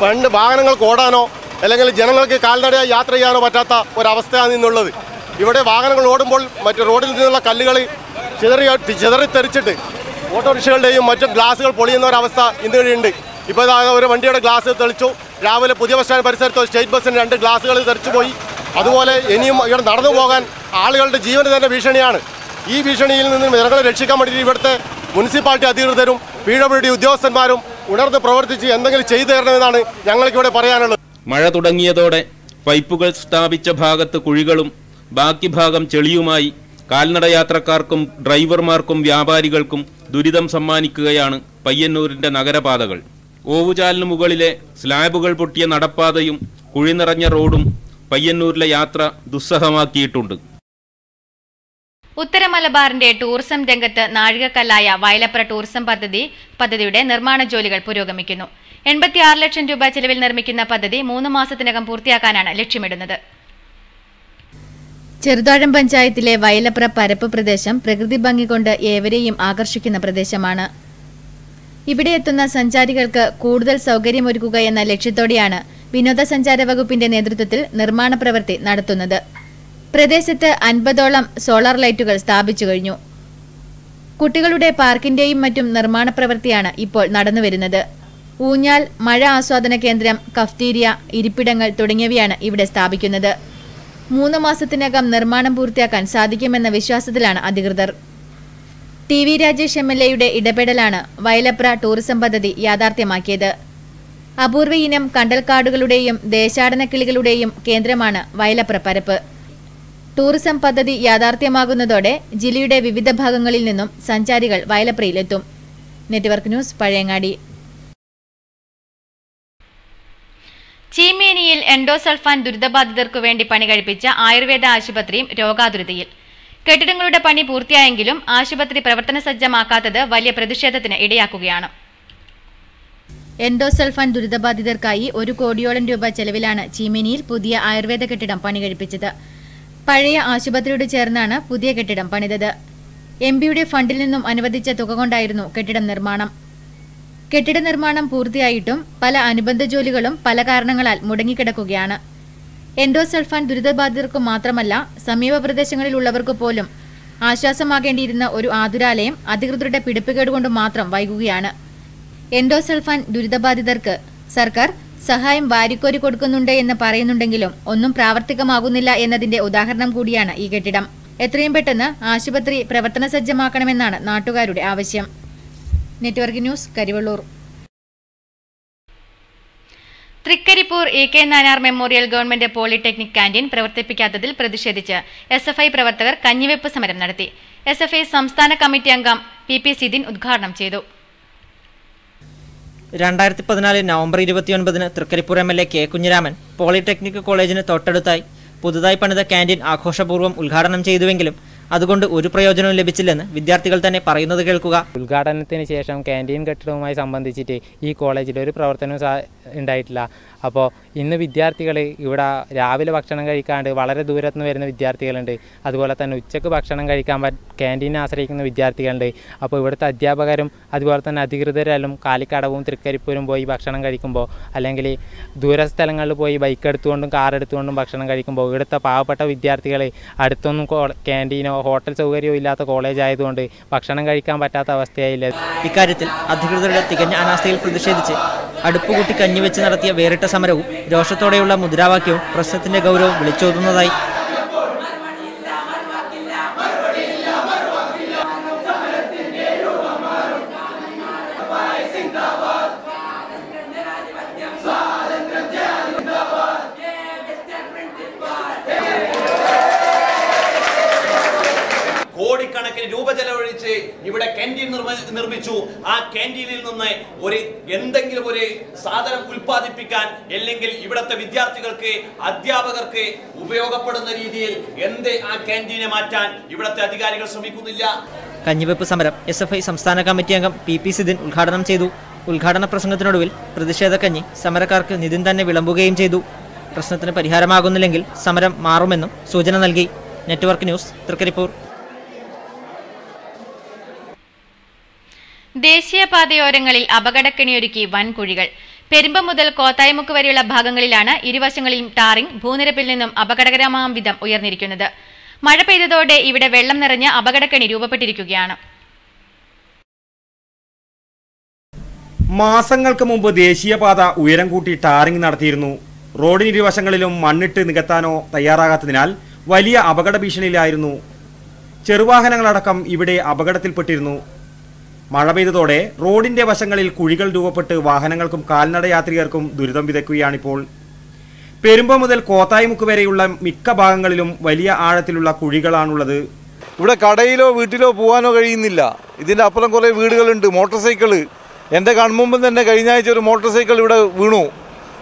പണ്ട് വാഹനങ്ങൾക്ക് ഓടാനോ അല്ലെങ്കിൽ ജനങ്ങൾക്ക് കാൽനടയായി യാത്ര ചെയ്യാനോ പറ്റാത്ത ഒരവസ്ഥയാണ് ഇന്നുള്ളത്. ഇവിടെ വാഹനങ്ങൾ ഓടുമ്പോൾ മറ്റ് റോഡിൽ നിന്നുള്ള കല്ലുകൾ ചിതറിത്തെറിച്ചിട്ട് ഓട്ടോറിക്ഷകളുടെയും മറ്റും ഗ്ലാസുകൾ പൊളിയുന്ന ഒരവസ്ഥ ഇന്നുവരെയുണ്ട്. ഇപ്പോൾ ഒരു വണ്ടിയുടെ ഗ്ലാസ് തെളിച്ചു. രാവിലെ പുതിയ ബസ് സ്റ്റാൻഡ് പരിസരത്ത് സ്റ്റേറ്റ് ബസ്സിന് 2 ഗ്ലാസുകൾ തെറിച്ചുപോയി. അതുപോലെ ഇനിയും ഇവിടെ നടന്നു പോകാൻ ആളുകളുടെ ജീവന് തന്നെ ഭീഷണിയാണ്. ഈ ഭീഷണിയിൽ നിന്ന് ജനങ്ങളെ രക്ഷിക്കാൻ വേണ്ടി ഇവിടുത്തെ മുനിസിപ്പാലിറ്റി അധികൃതരും PWD ഉദ്യോഗസ്ഥന്മാരും ഉണർന്ന് പ്രവർത്തിച്ച് എന്തെങ്കിലും ചെയ്തു തരണമെന്നാണ് ഞങ്ങൾക്കിവിടെ പറയാനുള്ളത്. മഴ തുടങ്ങിയതോടെ പൈപ്പുകൾ സ്ഥാപിച്ച ഭാഗത്ത് കുഴികളും ബാക്കി ഭാഗം ചെളിയുമായി കാൽനടയാത്രക്കാർക്കും ഡ്രൈവർമാർക്കും വ്യാപാരികൾക്കും ദുരിതം സമ്മാനിക്കുകയാണ് പയ്യന്നൂരിന്റെ നഗരപാതകൾ. ഓവുചാലിന് മുകളിലെ സ്ലാബുകൾ പൊട്ടിയ നടപ്പാതയും കുഴി നിറഞ്ഞ റോഡും പയ്യന്നൂരിലെ യാത്ര ദുസ്സഹമാക്കിയിട്ടുണ്ട്. ഉത്തര മലബാറിന്റെ ടൂറിസം രംഗത്ത് നാഴികക്കല്ലായ വയലപ്ര ടൂറിസം പദ്ധതിയുടെ നിർമ്മാണ ജോലികൾ പുരോഗമിക്കുന്നു. 86 ലക്ഷം രൂപ ചെലവിൽ നിർമ്മിക്കുന്ന പദ്ധതി 3 മാസത്തിനകം പൂർത്തിയാക്കാനാണ് ലക്ഷ്യമിടുന്നത്. ചെറുതാഴം പഞ്ചായത്തിലെ വയലപ്ര പരപ്പ് പ്രദേശം പ്രകൃതി ഭംഗി കൊണ്ട് ഏവരെയും ആകർഷിക്കുന്ന പ്രദേശമാണ്. ഇവിടെ എത്തുന്ന സഞ്ചാരികൾക്ക് കൂടുതൽ സൗകര്യമൊരുക്കുക എന്ന ലക്ഷ്യത്തോടെയാണ് വിനോദസഞ്ചാര വകുപ്പിന്റെ നേതൃത്വത്തിൽ നിർമ്മാണ പ്രവൃത്തി നടത്തുന്നത്. പ്രദേശത്ത് 50ഓളം സോളാർ ലൈറ്റുകൾ സ്ഥാപിച്ചു കഴിഞ്ഞു. കുട്ടികളുടെ പാർക്കിന്റെയും മറ്റും നിർമ്മാണ പ്രവൃത്തിയാണ് ഇപ്പോൾ നടന്നുവരുന്നത്. ഊഞ്ഞാൽ, മഴ ആസ്വാദന കേന്ദ്രം, കഫ്റ്റീരിയ, ഇരിപ്പിടങ്ങൾ തുടങ്ങിയവയാണ് ഇവിടെ സ്ഥാപിക്കുന്നത്. 3 മാസത്തിനകം നിർമ്മാണം പൂർത്തിയാക്കാൻ സാധിക്കുമെന്ന വിശ്വാസത്തിലാണ് അധികൃതർ. TV രാജേഷ് MLAയുടെ ഇടപെടലാണ് വയലപ്ര ടൂറിസം പദ്ധതി യാഥാർത്ഥ്യമാക്കിയത്. അപൂർവ ഇനം കണ്ടൽക്കാടുകളുടെയും ദേശാടന കിളികളുടെയും കേന്ദ്രമാണ് വയലപ്ര പരപ്പ്. ടൂറിസം പദ്ധതി യാഥാർത്ഥ്യമാകുന്നതോടെ ജില്ലയുടെ വിവിധ ഭാഗങ്ങളിൽ നിന്നും സഞ്ചാരികൾ വയലപ്രയിലെത്തും. Network news, Pazhayangadi. ചീമേനിയിൽ എൻഡോസൾഫാൻ ദുരിതബാധിതർക്കു വേണ്ടി പണി കഴിപ്പിച്ച ആയുർവേദ ആശുപത്രിയും രോഗാതുരതയിൽ. കെട്ടിടങ്ങളുടെ പണി പൂർത്തിയായെങ്കിലും ആശുപത്രി പ്രവർത്തന സജ്ജമാക്കാത്തത് വലിയ പ്രതിഷേധത്തിന് ഇടയാക്കുകയാണ്. എൻഡോസൾഫാൻ ദുരിതബാധിതർക്കായി 1 കോടിയോളം രൂപ ചെലവിലാണ് ചീമേനിയിൽ പുതിയ ആയുർവേദ കെട്ടിടം പണി കഴിപ്പിച്ചത്. പഴയ ആശുപത്രിയോട് ചേർന്നാണ് പുതിയ കെട്ടിടം പണിതത്. MPയുടെ ഫണ്ടിൽ നിന്നും അനുവദിച്ച തുക കൊണ്ടായിരുന്നു കെട്ടിടം നിർമ്മാണം. കെട്ടിട നിർമ്മാണം പൂർത്തിയായിട്ടും പല അനുബന്ധ ജോലികളും പല കാരണങ്ങളാൽ മുടങ്ങിക്കിടക്കുകയാണ്. എൻഡോസൾഫാൻ ദുരിതബാധിതർക്കു മാത്രമല്ല സമീപ പ്രദേശങ്ങളിലുള്ളവർക്കു പോലും ആശ്വാസമാകേണ്ടിയിരുന്ന ഒരു ആതുരാലയം അധികൃതരുടെ പിടിപ്പുകേടുകൊണ്ട് മാത്രം വൈകുകയാണ്. എൻഡോസൾഫാൻ ദുരിതബാധിതർക്ക് സർക്കാർ സഹായം വാരിക്കോരി കൊടുക്കുന്നുണ്ട് എന്ന് പറയുന്നുണ്ടെങ്കിലും ഒന്നും പ്രാവർത്തികമാകുന്നില്ല എന്നതിന്റെ ഉദാഹരണം കൂടിയാണ് ഈ കെട്ടിടം. എത്രയും പെട്ടെന്ന് ആശുപത്രി പ്രവർത്തന സജ്ജമാക്കണമെന്നാണ് നാട്ടുകാരുടെ ആവശ്യം. Network news, Karivellur. Thrikkaripur EK Nayanar memorial government polytechnic canteen പ്രവർത്തിപ്പിക്കാത്തതിൽ പ്രതിഷേധിച്ച് SFI പ്രവർത്തകർ കഞ്ഞിവെപ്പ് സമരം നടത്തി. SFI സംസ്ഥാന കമ്മിറ്റി അംഗം PP സിദിൻ ഉദ്ഘാടനം ചെയ്തു. 2014 November 29 Thrikaripur MLA K Kunhiraman polytechnic കോളേജിന് തൊട്ടടുത്തായി പുതുതായി പണിത ക്യാന്റീൻ ആഘോഷപൂർവ്വം ഉദ്ഘാടനം ചെയ്തുവെങ്കിലും അതുകൊണ്ട് ഒരു പ്രയോജനവും ലഭിച്ചില്ലെന്ന് വിദ്യാർത്ഥികൾ തന്നെ പറയുന്നത് കേൾക്കുക. ഉദ്ഘാടനത്തിന് ശേഷം ക്യാൻറ്റീൻ കെട്ടിടവുമായി സംബന്ധിച്ചിട്ട് ഈ കോളേജിൽ ഒരു പ്രവർത്തനവും ഉണ്ടായിട്ടില്ല. അപ്പോൾ ഇന്ന് വിദ്യാർത്ഥികൾ ഇവിടെ രാവിലെ ഭക്ഷണം കഴിക്കാണ്ട് വളരെ ദൂരത്ത് നിന്ന് വരുന്ന വിദ്യാർത്ഥികളുണ്ട്. അതുപോലെ തന്നെ ഉച്ചയ്ക്ക് ഭക്ഷണം കഴിക്കാൻ ക്യാൻറ്റീനെ ആശ്രയിക്കുന്ന വിദ്യാർത്ഥികളുണ്ട്. അപ്പോൾ ഇവിടുത്തെ അധ്യാപകരും അതുപോലെ തന്നെ അധികൃതരെല്ലാം കാലിക്കടവും തൃക്കരിപ്പൂരും പോയി ഭക്ഷണം കഴിക്കുമ്പോൾ, അല്ലെങ്കിൽ ദൂരസ്ഥലങ്ങളിൽ പോയി ബൈക്ക് എടുത്തുകൊണ്ടും കാർ എടുത്തുകൊണ്ടും ഭക്ഷണം കഴിക്കുമ്പോൾ ഇവിടുത്തെ പാവപ്പെട്ട വിദ്യാർത്ഥികൾ അടുത്തൊന്നും ക്യാൻറ്റീനോ ഹോട്ടൽ സൗകര്യമോ ഇല്ലാത്ത കോളേജ് ആയതുകൊണ്ട് ഭക്ഷണം കഴിക്കാൻ പറ്റാത്ത അവസ്ഥയായില്ല. ഇക്കാര്യത്തിൽ അധികൃതരുടെ തികഞ്ഞ അനാസ്ഥയിൽ പ്രതിഷേധിച്ച് അടുപ്പുകൂട്ടി കഞ്ഞിവെച്ച് നടത്തിയ വേറിട്ട സമരവും രോഷത്തോടെയുള്ള മുദ്രാവാക്യവും പ്രശ്നത്തിന്റെ ഗൗരവം വിളിച്ചോതുന്നതായി. കോടിക്കണക്കിന് രൂപ ചെലവഴിച്ച് ഇവിടെ ക്യാൻറ്റീൻ നിർമ്മിച്ചു. ആ ക്യാൻറ്റീനിൽ നിന്ന് എന്തെങ്കിലും ഒരു സാധനം ഉൽപ്പാദിപ്പിക്കാൻ, അല്ലെങ്കിൽ ഇവിടുത്തെ വിദ്യാർത്ഥികൾക്ക് അധ്യാപകർക്ക് ഉപയോഗപ്പെടുന്ന രീതിയിൽ ആ ക്യാൻറ്റീനെ മാറ്റാൻ ഇവിടുത്തെ അധികാരികൾ ശ്രമിക്കുന്നില്ല. കഞ്ഞിവെപ്പ് സമരം SFI സംസ്ഥാന കമ്മിറ്റി അംഗം PP സിദിൻ ഉദ്ഘാടനം ചെയ്തു. ഉദ്ഘാടന പ്രസംഗത്തിനൊടുവിൽ പ്രതിഷേധ കഞ്ഞി സമരക്കാർക്ക് നിതിൻ തന്നെ വിളമ്പുകയും ചെയ്തു. പ്രശ്നത്തിന് പരിഹാരമാകുന്നില്ലെങ്കിൽ സമരം മാറുമെന്നും സൂചന നൽകി. Network news, Thrikkaripur. ദേശീയപാതയോരങ്ങളിൽ അപകടക്കെണിയൊരുക്കി വൻകുഴികൾ. പെരുമ്പം മുതൽ കോത്തായിമുക്ക് വരെയുള്ള ഭാഗങ്ങളിലാണ് ഇരുവശങ്ങളിലും ടാറിംഗ് ഭൂനിരപ്പിൽ നിന്നും അപകടകരമാം വിധം ഉയർന്നിരിക്കുന്നത്. മഴ പെയ്തതോടെ ഇവിടെ വെള്ളം നിറഞ്ഞ് അപകടക്കെണി രൂപപ്പെട്ടിരിക്കുകയാണ്. മാസങ്ങൾക്ക് മുമ്പ് ദേശീയപാത ഉയരം കൂട്ടി ടാറിംഗ് നടത്തിയിരുന്നു. റോഡിനിരുവശങ്ങളിലും മണ്ണിട്ട് നികത്താനോ തയ്യാറാകാത്തതിനാൽ വലിയ അപകട ഭീഷണിയിലായിരുന്നു. ചെറുവാഹനങ്ങളടക്കം ഇവിടെ അപകടത്തിൽപ്പെട്ടിരുന്നു. മഴ പെയ്തതോടെ റോഡിന്റെ വശങ്ങളിൽ കുഴികൾ രൂപപ്പെട്ട് വാഹനങ്ങൾക്കും കാൽനട യാത്രികർക്കും ദുരിതം വിതയ്ക്കുകയാണിപ്പോൾ. പെരുമ്പ മുതൽ കോത്തായിമുക്ക് വരെയുള്ള മിക്ക ഭാഗങ്ങളിലും വലിയ ആഴത്തിലുള്ള കുഴികളാണുള്ളത്. ഇവിടെ കടയിലോ വീട്ടിലോ പോകാനോ കഴിയുന്നില്ല. ഇതിൻ്റെ അപ്പുറം കുറേ വീടുകളുണ്ട്. മോട്ടോർ സൈക്കിള് എൻ്റെ കൺമുമ്പിൽ തന്നെ കഴിഞ്ഞ ആഴ്ച ഒരു മോട്ടോർ സൈക്കിൾ ഇവിടെ വീണു.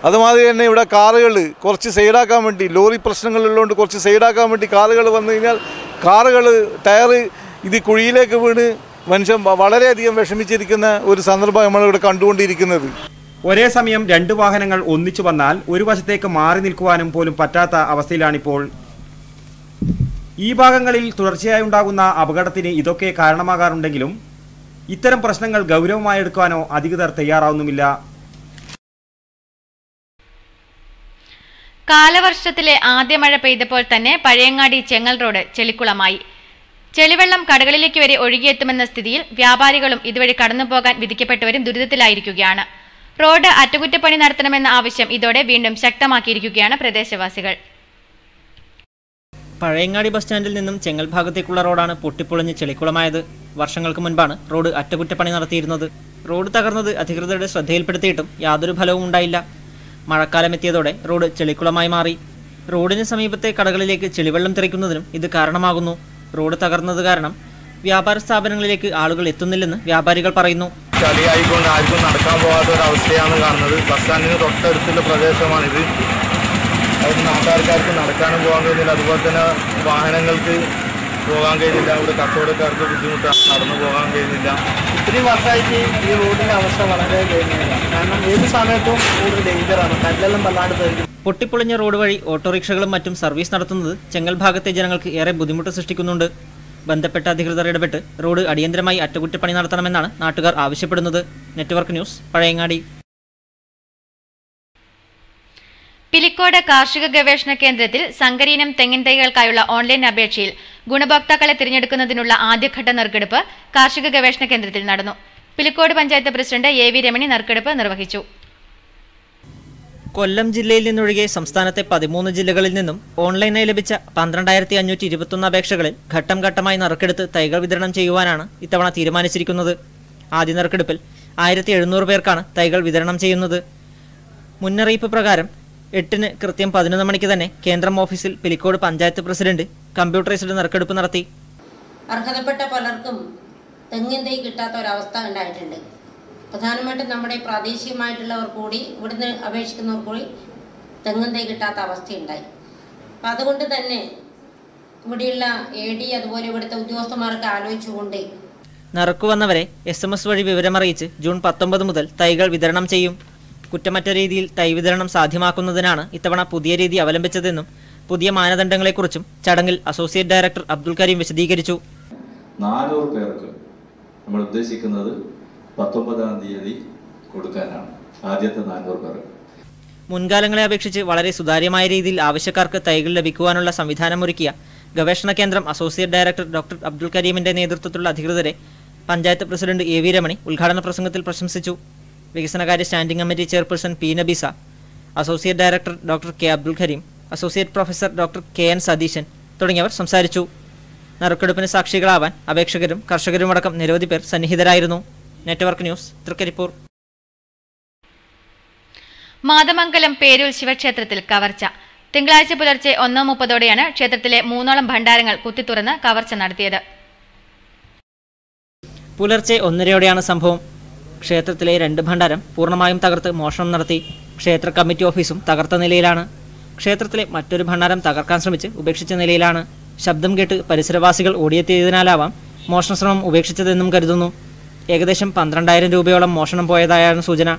അതുമാതിരി തന്നെ ഇവിടെ കാറുകൾ കുറച്ച് സൈഡാക്കാൻ വേണ്ടി, ലോറി പ്രശ്നങ്ങളുള്ളതുകൊണ്ട് കുറച്ച് സൈഡാക്കാൻ വേണ്ടി കാറുകൾ വന്നു കഴിഞ്ഞാൽ കാറുകൾ ടയറ് ഇത് കുഴിയിലേക്ക് വീണ് മനുഷ്യൻ വളരെയധികം വിഷമിച്ചിരിക്കുന്ന ഒരു സന്ദർഭം നമ്മളിവിടെ കണ്ടുകൊണ്ടിരിക്കുന്നത്. ഒരേ സമയം 2 വാഹനങ്ങൾ ഒന്നിച്ചു വന്നാൽ ഒരു വശത്തേക്ക് മാറി നിൽക്കുവാനും പോലും പറ്റാത്ത അവസ്ഥയിലാണിപ്പോൾ. ഈ ഭാഗങ്ങളിൽ തുടർച്ചയായി ഉണ്ടാകുന്ന അപകടത്തിന് ഇതൊക്കെ കാരണമാകാറുണ്ടെങ്കിലും ഇത്തരം പ്രശ്നങ്ങൾ ഗൗരവമായി എടുക്കാനോ അധികൃതർ തയ്യാറാവുന്നുമില്ല. കാലവർഷത്തിലെ ആദ്യ മഴ പെയ്തപ്പോൾ തന്നെ പഴയങ്ങാടി ചെങ്ങൽ റോഡ് ചെളിക്കുളമായി. ചെളിവെള്ളം കടകളിലേക്ക് വരെ ഒഴുകിയെത്തുമെന്ന സ്ഥിതിയിൽ വ്യാപാരികളും ഇതുവഴി കടന്നുപോകാൻ വിധിക്കപ്പെട്ടവരും ദുരിതത്തിലായിരിക്കുകയാണ്. റോഡ് അറ്റകുറ്റപ്പണി നടത്തണമെന്ന ആവശ്യം ഇതോടെ വീണ്ടും ശക്തമാക്കിയിരിക്കുകയാണ് പ്രദേശവാസികൾ. പഴയങ്ങാടി ബസ് സ്റ്റാൻഡിൽ നിന്നും ചെങ്ങൽ ഭാഗത്തേക്കുള്ള റോഡാണ് പൊട്ടിപ്പൊളിഞ്ഞ് ചെളിക്കുളമായത്. വർഷങ്ങൾക്ക് മുൻപാണ് റോഡ് അറ്റകുറ്റപ്പണി നടത്തിയിരുന്നത്. റോഡ് തകർന്നത് അധികൃതരുടെ ശ്രദ്ധയിൽപ്പെടുത്തിയിട്ടും യാതൊരു ഫലവും ഉണ്ടായില്ല. മഴക്കാലം എത്തിയതോടെ റോഡ് ചെളിക്കുളമായി മാറി. റോഡിന് സമീപത്തെ കടകളിലേക്ക് ചെളിവെള്ളം തെറിക്കുന്നതിനും ഇത് കാരണമാകുന്നു. റോഡ് തകർന്നത് കാരണം വ്യാപാര സ്ഥാപനങ്ങളിലേക്ക് ആളുകൾ എത്തുന്നില്ലെന്ന് വ്യാപാരികൾ പറയുന്നു. ചളിയായിക്കൊണ്ട് ആർക്കും നടക്കാൻ പോകാത്ത ഒരു അവസ്ഥയാണ് കാണുന്നത്. ബസ് സ്റ്റാൻഡിന് തൊട്ടടുത്തുള്ള പ്രദേശമാണിത്. അത് നാട്ടുകാർക്ക് നടക്കാനും പോകാൻ കഴിയുന്നില്ല. അതുപോലെ തന്നെ വാഹനങ്ങൾക്ക് പോകാൻ കഴിയുന്നില്ല. ഇവിടെ കച്ചവടക്കാർക്ക് ബുദ്ധിമുട്ടാണ്, നടന്നു പോകാൻ കഴിയുന്നില്ല. ഇത്രയും വർഷമായിട്ട് ഈ റോഡിൻ്റെ അവസ്ഥ വളരെ ദയനീയമാണ്. കാരണം ഏത് സമയത്തും റോഡ് ഡേഞ്ചറാണ്. കല്ലെല്ലാം വല്ലാണ്ട് തരും. പൊട്ടിപ്പൊളിഞ്ഞ റോഡ് വഴി ഓട്ടോറിക്ഷകളും മറ്റും സർവീസ് നടത്തുന്നത് ചെങ്ങൽ ഭാഗത്തെ ജനങ്ങൾക്ക് ഏറെ ബുദ്ധിമുട്ട് സൃഷ്ടിക്കുന്നുണ്ട്. ബന്ധപ്പെട്ട അധികൃതർ ഇടപെട്ട് റോഡ് അടിയന്തരമായി അറ്റകുറ്റപ്പണി നടത്തണമെന്നാണ് നാട്ടുകാർ ആവശ്യപ്പെടുന്നത്. Network news, Pazhayangadi. പിലിക്കോട് കാർഷിക ഗവേഷണ കേന്ദ്രത്തിൽ സങ്കരീനം തെങ്ങിൻ തൈകൾക്കായുള്ള ഓൺലൈൻ അപേക്ഷയിൽ ഗുണഭോക്താക്കളെ തിരഞ്ഞെടുക്കുന്നതിനുള്ള ആദ്യഘട്ട നറുക്കെടുപ്പ് കാർഷിക ഗവേഷണ കേന്ദ്രത്തിൽ നടന്നു. Pilicode panchayat president A V Ramani നറുക്കെടുപ്പ് നിർവഹിച്ചു. കൊല്ലം ജില്ലയിൽ നിന്നൊഴികെ സംസ്ഥാനത്തെ 13 ജില്ലകളിൽ നിന്നും ഓൺലൈനായി ലഭിച്ച 12,521 അപേക്ഷകളിൽ ഘട്ടം ഘട്ടമായി നറുക്കെടുത്ത് തൈകൾ വിതരണം ചെയ്യുവാനാണ് ഇത്തവണ തീരുമാനിച്ചിരിക്കുന്നത്. ആദ്യ നറുക്കെടുപ്പിൽ 1700 പേർക്കാണ് തൈകൾ വിതരണം ചെയ്യുന്നത്. മുന്നറിയിപ്പ് പ്രകാരം 8-ന് കൃത്യം 11 മണിക്ക് തന്നെ കേന്ദ്രം ഓഫീസിൽ പിലിക്കോട് പഞ്ചായത്ത് പ്രസിഡന്റ് കമ്പ്യൂട്ടറൈസ്ഡ് നറുക്കെടുപ്പ് നടത്തി. അർഹതപ്പെട്ട പലർക്കും തെങ്ങിൻ തൈ കിട്ടാത്ത ഒരവസ്ഥ ഉണ്ടായിട്ടുണ്ട്. പ്രധാനമായിട്ടും നമ്മുടെ പ്രാദേശികമായിട്ടുള്ളവർ കൂടി ഇവിടുന്ന് അപേക്ഷിക്കുന്നവർ കൂടി തെങ്ങിൻ തൈ കിട്ടാത്ത അവസ്ഥയുണ്ടായി. അപ്പം അതുകൊണ്ട് തന്നെ ഇവിടെയുള്ള AD അതുപോലെ ഇവിടുത്തെ ഉദ്യോഗസ്ഥന്മാർക്ക് ആലോചിച്ചുകൊണ്ട് നറുക്കു വന്നവരെ SMS വഴി വിവരമറിയിച്ച് ജൂൺ 19 മുതൽ തൈകൾ വിതരണം ചെയ്യും. കുറ്റമറ്റ രീതിയിൽ തൈ വിതരണം സാധ്യമാക്കുന്നതിനാണ് ഇത്തവണ പുതിയ രീതി അവലംബിച്ചതെന്നും പുതിയ മാനദണ്ഡങ്ങളെക്കുറിച്ചും ചടങ്ങിൽ അസോസിയേറ്റ് ഡയറക്ടർ അബ്ദുൽ കരീം വിശദീകരിച്ചു. 400 പേർക്ക് നമ്മൾ ഉദ്ദേശിക്കുന്നത് 19-ാം തീയതി കൊടുക്കാനാണ്. ആദ്യത്തെ 400 പേർ. മുൻകാലങ്ങളെ അപേക്ഷിച്ച് വളരെ സുതാര്യമായ രീതിയിൽ ആവശ്യക്കാർക്ക് തൈകൾ ലഭിക്കുവാനുള്ള സംവിധാനമൊരുക്കിയ ഗവേഷണ കേന്ദ്രം അസോസിയേറ്റ് ഡയറക്ടർ ഡോക്ടർ അബ്ദുൽ കരീമിന്റെ നേതൃത്വത്തിലുള്ള അധികൃതരെ panchayat president A V Ramani ഉദ്ഘാടന പ്രസംഗത്തിൽ പ്രശംസിച്ചു. വികസനകാര്യ standing committee chairperson P Nabeesa, associate director doctor K Abdul Kareem, associate professor doctor KN Satheesan തുടങ്ങിയവർ സംസാരിച്ചു. നറുക്കെടുപ്പിന് സാക്ഷികളാവാൻ അപേക്ഷകരും കർഷകരുമടക്കം നിരവധി പേർ സന്നിഹിതരായിരുന്നു. Network news, Thrikkaripur. മാതമംഗലം പേരൂർ ശിവക്ഷേത്രത്തിൽ കവർച്ച. തിങ്കളാഴ്ച പുലർച്ചെ 1:30ഓടെയാണ് ക്ഷേത്രത്തിലെ 3ഓളം ഭണ്ഡാരങ്ങൾ കുത്തിത്തുറന്ന് കവർച്ച നടത്തിയത്. പുലർച്ചെ 1:30ഓടെയാണ് സംഭവം. ക്ഷേത്രത്തിലെ 2 ഭണ്ഡാരം പൂർണ്ണമായും തകർത്ത് മോഷണം നടത്തി. ക്ഷേത്ര കമ്മിറ്റി ഓഫീസും തകർത്ത നിലയിലാണ്. ക്ഷേത്രത്തിലെ മറ്റൊരു ഭണ്ഡാരം തകർക്കാൻ ശ്രമിച്ച് ഉപേക്ഷിച്ച നിലയിലാണ്. ശബ്ദം കേട്ട് പരിസരവാസികൾ ഓടിയെത്തിയതിനാലാവാം മോഷണശ്രമം ഉപേക്ഷിച്ചതെന്നും കരുതുന്നു. ഏകദേശം 12,000 രൂപയോളം മോഷണം പോയതായാണ് സൂചന.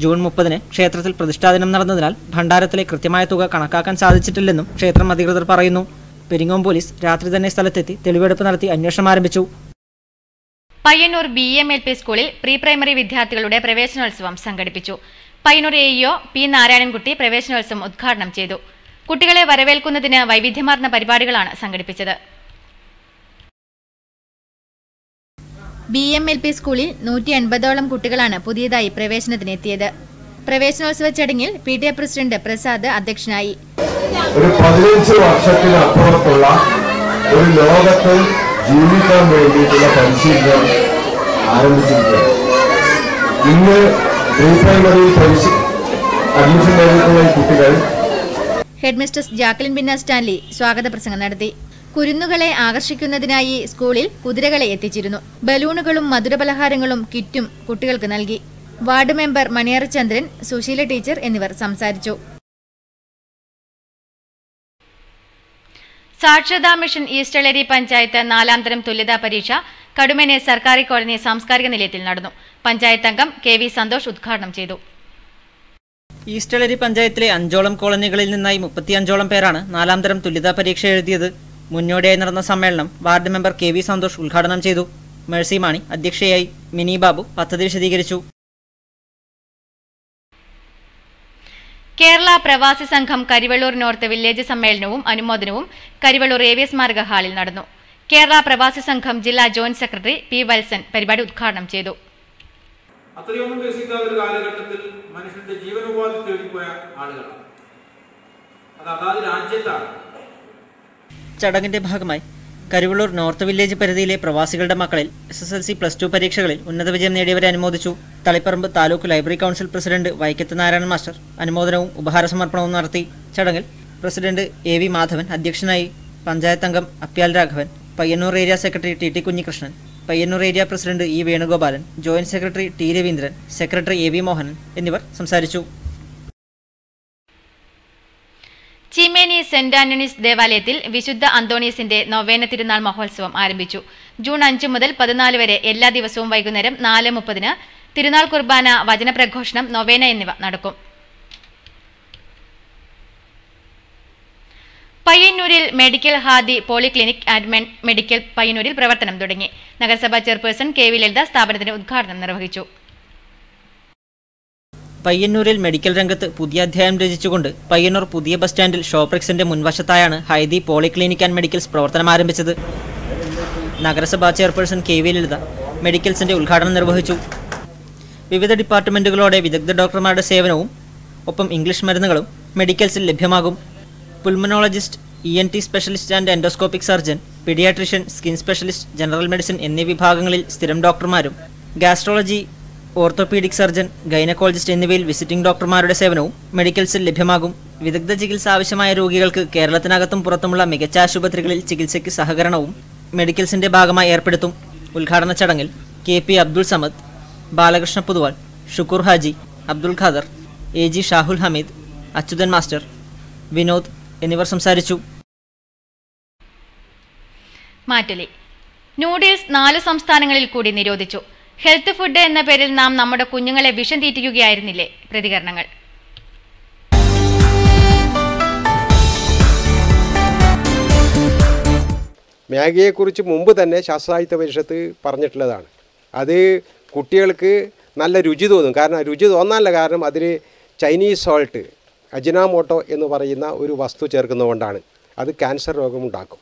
ജൂൺ 30-ന് ക്ഷേത്രത്തിൽ പ്രതിഷ്ഠാദിനം നടന്നതിനാൽ ഭണ്ഡാരത്തിലെ കൃത്യമായ തുക കണക്കാക്കാൻ സാധിച്ചിട്ടില്ലെന്നും ക്ഷേത്രം അധികൃതർ പറയുന്നു. പെരിങ്ങോം പോലീസ് രാത്രി തന്നെ സ്ഥലത്തെത്തി തെളിവെടുപ്പ് നടത്തി അന്വേഷണം ആരംഭിച്ചു. പയ്യന്നൂർ BMLP സ്കൂളിൽ പ്രീ പ്രൈമറി വിദ്യാർത്ഥികളുടെ പ്രവേശനോത്സവം സംഘടിപ്പിച്ചു. പയ്യന്നൂർ AEO P നാരായണൻകുട്ടി പ്രവേശനോത്സവം ഉദ്ഘാടനം ചെയ്തു. കുട്ടികളെ വരവേൽക്കുന്നതിന് വൈവിധ്യമാർന്ന പരിപാടികളാണ് സംഘടിപ്പിച്ചത്. BMLP സ്കൂളിൽ 180ഓളം കുട്ടികളാണ് പുതിയതായി പ്രവേശനത്തിനെത്തിയത്. പ്രവേശനോത്സവ ചടങ്ങിൽ PTA പ്രസിഡന്റ് പ്രസാദ് അധ്യക്ഷനായി. ഒരു 15 വർഷത്തിനപ്പുറത്തുള്ള ഒരു ലോകത്ത് ജീവിക്കാൻ വേണ്ടിയിട്ടുള്ള പരിശീലനം ആരംഭിച്ചിരിക്കുകയാണ്. ഇന്ന് പ്രീ പ്രൈമറി അഡ്മിഷൻ നേടിയിട്ടുള്ള കുട്ടികൾ. ഹെഡ്മിസ്ട്രസ് ജാക്ലിൻ ബിന്ന സ്റ്റാൻലി സ്വാഗത പ്രസംഗം നടത്തി. കുരുന്നുകളെ ആകർഷിക്കുന്നതിനായി സ്കൂളിൽ കുതിരകളെ എത്തിച്ചിരുന്നു. ബലൂണുകളും മധുരപലഹാരങ്ങളും കിറ്റും കുട്ടികൾക്ക് നൽകി. വാർഡ് മെമ്പർ മണിയറ ചന്ദ്രൻ, സുശീല ടീച്ചർ എന്നിവർ സംസാരിച്ചു. സാക്ഷരതാ മിഷൻ ഈസ്റ്റളേരി പഞ്ചായത്ത് 4ാം തരം തുല്യതാ പരീക്ഷ കടുമനെ സർക്കാരി കോളനി സാംസ്കാരിക നിലയത്തിൽ നടന്നു. പഞ്ചായത്ത് അംഗം KV സന്തോഷ് ഉദ്ഘാടനം ചെയ്തു. ഈസ്റ്റളേരി പഞ്ചായത്തിലെ 5ഓളം കോളനികളിൽ നിന്നായി 35ഓളം പേരാണ് 4ാം തരം തുല്യതാ പരീക്ഷ എഴുതിയത്. മുന്നോടിയായി നടന്ന സമ്മേളനം വാർഡ് മെമ്പർ KV സന്തോഷ് ഉദ്ഘാടനം ചെയ്തു. മേഴ്സി മാണി അധ്യക്ഷയായി. മിനി ബാബു പദ്ധതി വിശദീകരിച്ചു. കേരള പ്രവാസി സംഘം കരിവള്ളൂർ നോർത്ത് വില്ലേജ് സമ്മേളനവും അനുമോദനവും കരിവള്ളൂർ AV സ്മാരക ഹാളിൽ നടന്നു. കേരള പ്രവാസി സംഘം ജില്ലാ ജോയിന്റ് സെക്രട്ടറി P. വത്സൻ പരിപാടി ഉദ്ഘാടനം ചെയ്തു. അത്രയൊന്നും വികസിക്കാത്ത ഒരു കാലഘട്ടത്തിൽ മനുഷ്യന്റെ ജീവനോപാധി തേടിപ്പോയ ആളുകളാണ്. അത് അതാത് രാജ്യത്താണ്. ചടങ്ങിന്റെ ഭാഗമായി കരിവള്ളൂർ നോർത്ത് വില്ലേജ് പരിധിയിലെ പ്രവാസികളുടെ മക്കളിൽ SSLC +2 പരീക്ഷകളിൽ ഉന്നത വിജയം നേടിയവരെ അനുമോദിച്ചു. Taliparamba taluk library council president വൈക്കത്ത് നാരായണൻ മാസ്റ്റർ അനുമോദനവും ഉപഹാര സമർപ്പണവും നടത്തി. ചടങ്ങിൽ പ്രസിഡന്റ് AV മാധവൻ അധ്യക്ഷനായി. പഞ്ചായത്ത് അംഗം അപ്യാൽ Raghavan, Payyanur area secretary TT Kunhikrishnan, Payyanur area president E. Venugopalan, joint secretary T. Raveendran, secretary AV Mohanan എന്നിവർ സംസാരിച്ചു. ചീമേനി സെന്റ് ആന്റണീസ് ദേവാലയത്തിൽ വിശുദ്ധ അന്തോണീസിന്റെ നൊവേന തിരുനാൾ മഹോത്സവം ആരംഭിച്ചു. ജൂൺ 5 മുതൽ 14 വരെ എല്ലാ ദിവസവും വൈകുന്നേരം 4:30 തിരുനാൾ കുർബാന, വചനപ്രഘോഷണം, നൊവേന എന്നിവ നടക്കും. പയ്യന്നൂരിൽ medical Hadi polyclinic and medical പയ്യന്നൂരിൽ പ്രവർത്തനം തുടങ്ങി. നഗരസഭാ ചെയർപേഴ്സൺ KV ലളിത സ്ഥാപനത്തിന്റെ ഉദ്ഘാടനം നിർവഹിച്ചു. പയ്യന്നൂരിൽ മെഡിക്കൽ രംഗത്ത് പുതിയ അധ്യായം രചിച്ചുകൊണ്ട് പയ്യന്നൂർ പുതിയ ബസ് സ്റ്റാൻഡിൽ ഷോപ്രിക്സിന്റെ മുൻവശത്തായാണ് ഹൈദി പോളിക്ലിനിക് ആൻഡ് മെഡിക്കൽസ് പ്രവർത്തനം ആരംഭിച്ചത്. നഗരസഭാ ചെയർപേഴ്സൺ KV ലളിത മെഡിക്കൽസിന്റെ ഉദ്ഘാടനം നിർവഹിച്ചു. വിവിധ ഡിപ്പാർട്ട്മെന്റുകളോടെ വിദഗ്ധ ഡോക്ടർമാരുടെ സേവനവും ഒപ്പം ഇംഗ്ലീഷ് മരുന്നുകളും മെഡിക്കൽസിൽ ലഭ്യമാകും. പുൾമനോളജിസ്റ്റ്, ENT specialist and endoscopic surgeon, paediatrician, skin specialist, general medicine എന്നീ വിഭാഗങ്ങളിൽ സ്ഥിരം ഡോക്ടർമാരും ഗാസ്ട്രോളജി, ഓർത്തോപീഡിക് സർജൻ, ഗൈനക്കോളജിസ്റ്റ് എന്നിവയിൽ വിസിറ്റിംഗ് ഡോക്ടർമാരുടെ സേവനവും മെഡിക്കൽസിൽ ലഭ്യമാകും. വിദഗ്ധ ചികിത്സ ആവശ്യമായ രോഗികൾക്ക് കേരളത്തിനകത്തും പുറത്തുമുള്ള മികച്ച ആശുപത്രികളിൽ ചികിത്സയ്ക്ക് സഹകരണവും മെഡിക്കൽസിന്റെ ഭാഗമായി ഏർപ്പെടുത്തും. ഉദ്ഘാടന ചടങ്ങിൽ KP Abdul Samad, Balakrishna Puthuval, Shukoor Haji, Abdul Khader, AG Shahul Hameed, Achuthan master, Vinod എന്നിവർ സംസാരിച്ചു. മാറ്റലി നൂഡിൽസ് 4 സംസ്ഥാനങ്ങളിൽ കൂടി നിരോധിച്ചു. ഹെൽത്ത് ഫുഡ് എന്ന പേരിൽ നാം നമ്മുടെ കുഞ്ഞുങ്ങളെ വിഷം തീറ്റിക്കുകയായിരുന്നില്ലേ? പ്രതികരണങ്ങൾ. മാഗിയെക്കുറിച്ച് മുമ്പ് തന്നെ ശാസ്ത്രായുധ പരിഷത്ത് പറഞ്ഞിട്ടുള്ളതാണ്. അത് കുട്ടികൾക്ക് നല്ല രുചി തോന്നും. കാരണം രുചി തോന്നാനുള്ള കാരണം അതിൽ ചൈനീസ് സോൾട്ട്, അജിനാമോട്ടോ എന്ന് പറയുന്ന ഒരു വസ്തു ചേർക്കുന്നതുകൊണ്ടാണ്. അത് ക്യാൻസർ രോഗമുണ്ടാക്കും.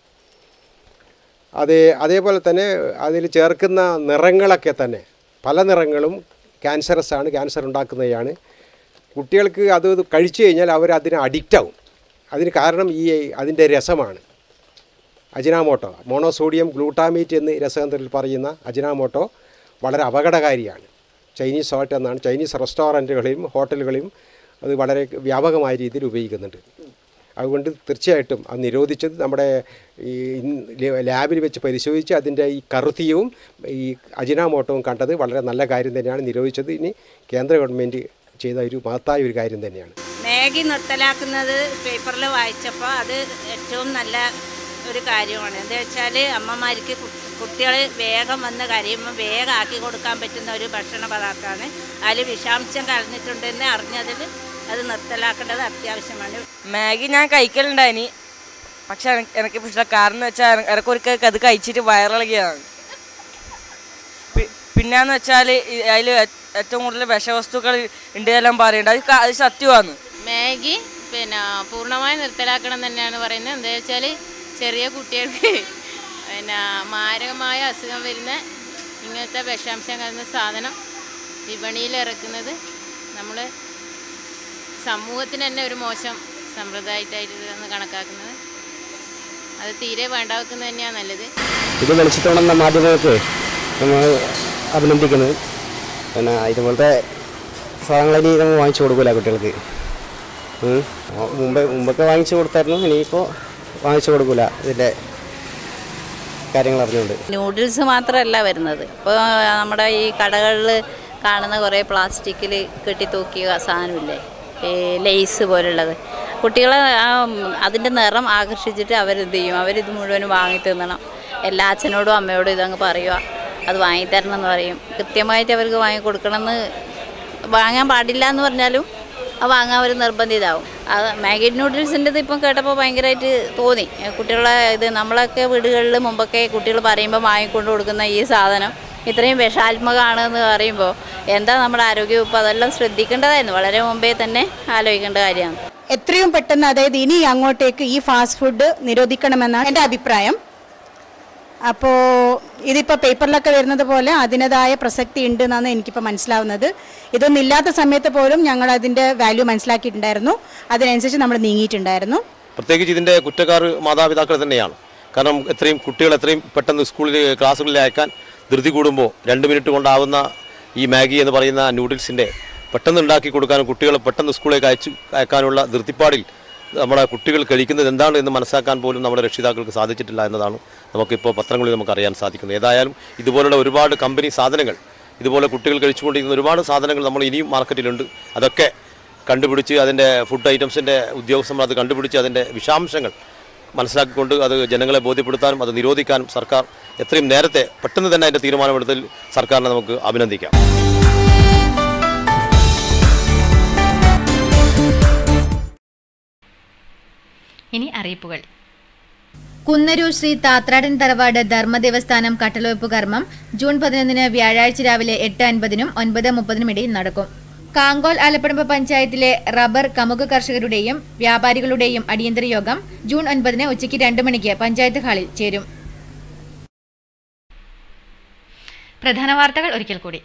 അതേപോലെ തന്നെ അതിൽ ചേർക്കുന്ന നിറങ്ങളൊക്കെ തന്നെ പല നിറങ്ങളും ക്യാൻസറസ് ആണ്, ക്യാൻസർ ഉണ്ടാക്കുന്നതാണ്. കുട്ടികൾക്ക് അത് കഴിച്ചു കഴിഞ്ഞാൽ അവർ അതിന് അഡിക്റ്റാവും. അതിന് കാരണം അതിൻ്റെ രസമാണ്. അജിനാമോട്ടോ, മോണോസോഡിയം ഗ്ലൂട്ടാമേറ്റ് എന്ന് രസതന്ത്രത്തിൽ പറയുന്ന അജിനാമോട്ടോ വളരെ അപകടകാരിയാണ്. ചൈനീസ് സോൾട്ട് എന്നാണ്. ചൈനീസ് റെസ്റ്റോറൻറ്റുകളിലും ഹോട്ടലുകളിലും അത് വളരെ വ്യാപകമായ രീതിയിൽ ഉപയോഗിക്കുന്നുണ്ട്. അതുകൊണ്ട് തീർച്ചയായിട്ടും അത് നിരോധിച്ചത് നമ്മുടെ ഈ ലാബിൽ വെച്ച് പരിശോധിച്ച് അതിൻ്റെ ഈ കറുത്തിയവും ഈ അജിനാമോട്ടവും കണ്ടത് വളരെ നല്ല കാര്യം തന്നെയാണ്. നിരോധിച്ചത് ഇനി കേന്ദ്ര ഗവൺമെൻറ് ചെയ്ത ഒരു മഹത്തായ ഒരു കാര്യം തന്നെയാണ്. മാഗി നിർത്തലാക്കുന്നത് പേപ്പറിൽ വായിച്ചപ്പോൾ അത് ഏറ്റവും നല്ല ഒരു കാര്യമാണ്. എന്താ വെച്ചാൽ അമ്മമാർക്ക് കുട്ടികൾ വേഗം വന്ന് കരയുമ്പോൾ വേഗം ആക്കി കൊടുക്കാൻ പറ്റുന്ന ഒരു ഭക്ഷണ പദാർത്ഥമാണ്. അതിൽ വിഷാംശം കലർന്നിട്ടുണ്ടെന്ന് അറിഞ്ഞതിൽ അത് നിർത്തലാക്കേണ്ടത് അത്യാവശ്യമാണ്. മാഗി ഞാൻ കഴിക്കലുണ്ടായിനി, പക്ഷെ എനിക്ക് പ്രശ്നം കാരണം വെച്ചാൽ ഇടയ്ക്കൊരിക്കൽ അത് കഴിച്ചിട്ട് വയറിളകിയതാണ്. പിന്നെന്ന് വെച്ചാൽ അതിൽ ഏറ്റവും കൂടുതൽ വിഷവസ്തുക്കൾ ഉണ്ട് എല്ലാം പറയുന്നുണ്ട്. അത് സത്യമാണ്. മാഗി പൂർണ്ണമായി നിർത്തലാക്കണം തന്നെയാണ് പറയുന്നത്. എന്താ വെച്ചാൽ ചെറിയ കുട്ടികൾക്ക് മാരകമായ അസുഖം വരുന്ന ഇങ്ങനത്തെ വിഷാംശം കലർന്ന സാധനം വിപണിയിൽ ഇറക്കുന്നത് നമ്മൾ സമൂഹത്തിന് തന്നെ ഒരു മോശം സമ്പ്രദായമായിട്ടാണ് കണക്കാക്കുന്നത്. അത് തീരെ വേണ്ട വെക്കുന്നത് തന്നെയാണ് നല്ലത്. ഇത് വെളിച്ചത്തോണെന്ന മാധ്യമങ്ങൾക്ക് നമ്മൾ അഭിനന്ദിക്കുന്നത്. ഇതുപോലത്തെ സാധനങ്ങൾ നമ്മൾ വാങ്ങിച്ചു കൊടുക്കില്ല കുട്ടികൾക്ക്. മുമ്പൊക്കെ വാങ്ങിച്ചു കൊടുത്തായിരുന്നു, ഇനിയിപ്പോൾ വാങ്ങിച്ചു കൊടുക്കില്ല ഇതിൻ്റെ കാര്യങ്ങൾ അറിഞ്ഞുകൊണ്ട്. നൂഡിൽസ് മാത്രമല്ല വരുന്നത്, ഇപ്പോൾ നമ്മുടെ ഈ കടകളിൽ കാണുന്ന കുറേ പ്ലാസ്റ്റിക്കിൽ കെട്ടിത്തൂക്കിയ സാധനമില്ലേ, ഈ ലേസ് പോലുള്ളത്. കുട്ടികളെ അതിൻ്റെ നിറം ആകർഷിച്ചിട്ട് അവരെന്ത് ചെയ്യും, അവരിത് മുഴുവനും വാങ്ങി തിന്നണം. എല്ലാ അച്ഛനോടും അമ്മയോടും ഇതങ്ങ് പറയുക, അത് വാങ്ങിത്തരണം എന്ന് പറയും. കൃത്യമായിട്ട് അവർക്ക് വാങ്ങിക്കൊടുക്കണമെന്ന്, വാങ്ങാൻ പാടില്ല എന്ന് പറഞ്ഞാലും അത് വാങ്ങാൻ അവർ നിർബന്ധിതാവും. അത് മാഗി നൂഡിൽസിൻ്റെത് ഇപ്പം കേട്ടപ്പോൾ ഭയങ്കരമായിട്ട് തോന്നി. കുട്ടികളെ ഇത് നമ്മളൊക്കെ വീടുകളിൽ മുമ്പൊക്കെ കുട്ടികൾ പറയുമ്പോൾ വാങ്ങിക്കൊണ്ട് കൊടുക്കുന്ന ഈ സാധനം ഇത്രയും വിഷാത്മകമാണെന്ന് പറയുമ്പോൾ എന്താ നമ്മുടെ ആരോഗ്യവകുപ്പ് അതെല്ലാം ശ്രദ്ധിക്കേണ്ടതായിരുന്നു. വളരെ മുമ്പേ തന്നെ ആലോചിക്കേണ്ട കാര്യമാണ്. എത്രയും പെട്ടെന്ന്, അതായത് ഇനി അങ്ങോട്ടേക്ക് ഈ ഫാസ്റ്റ് ഫുഡ് നിരോധിക്കണമെന്നാണ് എൻ്റെ അഭിപ്രായം. അപ്പോൾ ഇതിപ്പോൾ പേപ്പറിലൊക്കെ വരുന്നത് പോലെ അതിൻ്റെതായ പ്രസക്തി ഉണ്ട് എന്നാണ് എനിക്കിപ്പോൾ മനസ്സിലാവുന്നത്. ഇതൊന്നും ഇല്ലാത്ത സമയത്ത് പോലും ഞങ്ങൾ അതിൻ്റെ വാല്യൂ മനസ്സിലാക്കിയിട്ടുണ്ടായിരുന്നു. അതിനനുസരിച്ച് നമ്മൾ നീങ്ങിയിട്ടുണ്ടായിരുന്നു. പ്രത്യേകിച്ച് ഇതിൻ്റെ കുറ്റക്കാർ മാതാപിതാക്കൾ തന്നെയാണ്. കാരണം കുട്ടികൾ എത്രയും പെട്ടെന്ന് ക്ലാസ്സുകളിൽ അയക്കാൻ ധൃതി കൂടുമ്പോൾ 2 മിനിറ്റ് കൊണ്ടാവുന്ന ഈ മാഗി എന്ന് പറയുന്ന നൂഡിൽസിൻ്റെ പെട്ടെന്ന് ഉണ്ടാക്കി കൊടുക്കാനും കുട്ടികളെ പെട്ടെന്ന് സ്കൂളിലേക്ക് അയക്കാനുള്ള ധൃതിപ്പാടിൽ നമ്മുടെ കുട്ടികൾ കഴിക്കുന്നത് എന്താണ് എന്ന് മനസ്സിലാക്കാൻ പോലും നമ്മുടെ രക്ഷിതാക്കൾക്ക് സാധിച്ചിട്ടില്ല എന്നതാണ് നമുക്കിപ്പോൾ പത്രങ്ങളിൽ നമുക്ക് അറിയാൻ സാധിക്കുന്നത്. ഏതായാലും ഇതുപോലുള്ള ഒരുപാട് കമ്പനി സാധനങ്ങൾ, ഇതുപോലെ കുട്ടികൾ കഴിച്ചുകൊണ്ടിരിക്കുന്ന ഒരുപാട് സാധനങ്ങൾ നമ്മൾ ഇനിയും മാർക്കറ്റിലുണ്ട്. അതൊക്കെ കണ്ടുപിടിച്ച് അതിൻ്റെ ഫുഡ് ഐറ്റംസിൻ്റെ ഉദ്യോഗസ്ഥന്മാർ അത് കണ്ടുപിടിച്ച് അതിൻ്റെ വിഷാംശങ്ങൾ മനസ്സിലാക്കിക്കൊണ്ട് അത് ജനങ്ങളെ ബോധ്യപ്പെടുത്താനും അത് നിരോധിക്കാനും സർക്കാർ എത്രയും നേരത്തെ പെട്ടെന്ന് തന്നെ അതിൻ്റെ തീരുമാനമെടുത്തതിൽ സർക്കാരിനെ നമുക്ക് അഭിനന്ദിക്കാം. ഇനി അറിയിപ്പുകൾ. കുന്നരൂർ ശ്രീ താത്രാടൻ തറവാട് ധർമ്മദേവസ്ഥാനം കട്ടളവെപ്പ് കർമ്മം ജൂൺ 11 വ്യാഴാഴ്ച രാവിലെ 8:50 9:30 ഇടയിൽ നടക്കും. കാങ്കോൽ ആലപ്പടമ്പ് പഞ്ചായത്തിലെ റബ്ബർ കമുക് കർഷകരുടെയും വ്യാപാരികളുടെയും അടിയന്തര യോഗം ജൂൺ 9 ഉച്ചയ്ക്ക് 2 മണിക്ക് പഞ്ചായത്ത് ഹാളിൽ ചേരും. പ്രധാന വാർത്തകൾ ഒരിക്കൽ കൂടി.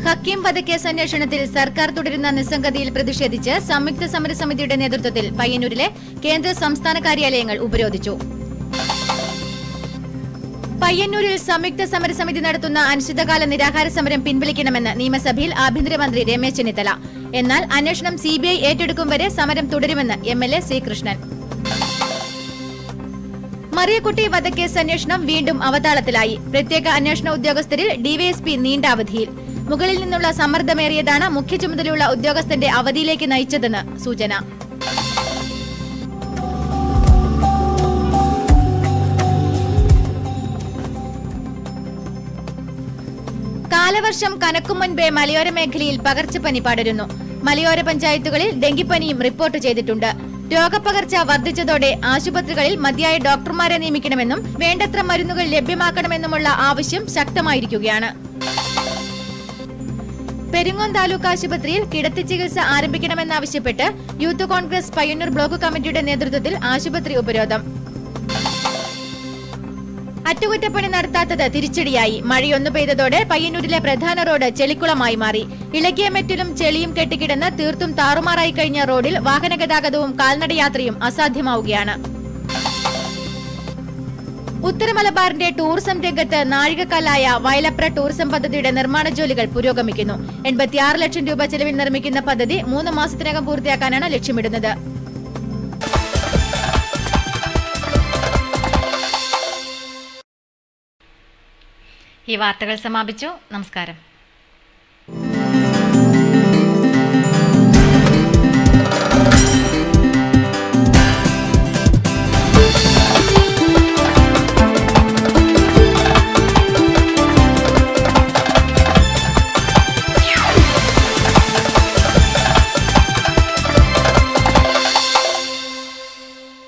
ഹക്കീം വധക്കേസ് അന്വേഷണത്തിൽ സർക്കാർ തുടരുന്ന നിസ്സംഗതയിൽ പ്രതിഷേധിച്ച് സംയുക്ത സമരസമിതിയുടെ നേതൃത്വത്തിൽ പയ്യന്നൂരിലെ കേന്ദ്ര സംസ്ഥാന കാര്യാലയങ്ങൾ ഉപരോധിച്ചു. പയ്യന്നൂരിൽ സംയുക്ത സമരസമിതി നടത്തുന്ന അനിശ്ചിതകാല നിരാഹാര സമരം പിൻവലിക്കണമെന്ന് നിയമസഭയിൽ ആഭ്യന്തരമന്ത്രി രമേശ് ചെന്നിത്തല. എന്നാൽ അന്വേഷണം CBI ഏറ്റെടുക്കും വരെ സമരം തുടരുമെന്ന് MLA ശ്രീകൃഷ്ണൻ. മറിയക്കുട്ടി വധക്കേസ് അന്വേഷണം വീണ്ടും അവതാളത്തിലായി. പ്രത്യേക അന്വേഷണ ഉദ്യോഗസ്ഥരിൽ DYSP നീണ്ട അവധിയിൽ. മുകളിൽ നിന്നുള്ള സമ്മർദ്ദമേറിയതാണ് മുഖ്യ ചുമതലയുള്ള ഉദ്യോഗസ്ഥന്റെ അവധിയിലേക്ക് നയിച്ചതെന്ന് സൂചന. കാലവർഷം കനക്കും മുൻപേ മലയോര മേഖലയിൽ പകർച്ചപ്പനി പടരുന്നു. മലയോര പഞ്ചായത്തുകളിൽ ഡെങ്കിപ്പനിയും റിപ്പോർട്ട് ചെയ്തിട്ടുണ്ട്. രോഗപകർച്ച വർദ്ധിച്ചതോടെ ആശുപത്രികളിൽ മതിയായ ഡോക്ടർമാരെ നിയമിക്കണമെന്നും വേണ്ടത്ര മരുന്നുകൾ ലഭ്യമാക്കണമെന്നുമുള്ള ആവശ്യം ശക്തമായിരിക്കുകയാണ്. പെരിങ്ങോം താലൂക്ക് ആശുപത്രിയിൽ കിടത്തി ചികിത്സ ആരംഭിക്കണമെന്നാവശ്യപ്പെട്ട് യൂത്ത് കോൺഗ്രസ് പയ്യന്നൂർ ബ്ലോക്ക് കമ്മിറ്റിയുടെ നേതൃത്വത്തിൽ ആശുപത്രി ഉപരോധം. അറ്റകുറ്റപ്പണി നടത്താത്തത് തിരിച്ചടിയായി. മഴയൊന്നു പെയ്തതോടെ പയ്യന്നൂരിലെ പ്രധാന റോഡ് ചെളിക്കുളമായി മാറി. ഇളകിയ മെറ്റലും ചെളിയും കെട്ടിക്കിടന്ന് തീർത്തും താറുമാറായി കഴിഞ്ഞ റോഡിൽ വാഹനഗതാഗതവും കാൽനടയാത്രയും അസാധ്യമാവുകയാണ്. ഉത്തര മലബാറിന്റെ ടൂറിസം രംഗത്ത് നാഴികക്കല്ലായ വയലപ്ര ടൂറിസം പദ്ധതിയുടെ നിർമ്മാണ ജോലികൾ പുരോഗമിക്കുന്നു. 86 ലക്ഷം രൂപ ചെലവിൽ നിർമ്മിക്കുന്ന പദ്ധതി 3 മാസത്തിനകം പൂർത്തിയാക്കാനാണ് ലക്ഷ്യമിടുന്നത്. ഈ വാർത്തകൾ സമാപിച്ചു. നമസ്കാരം.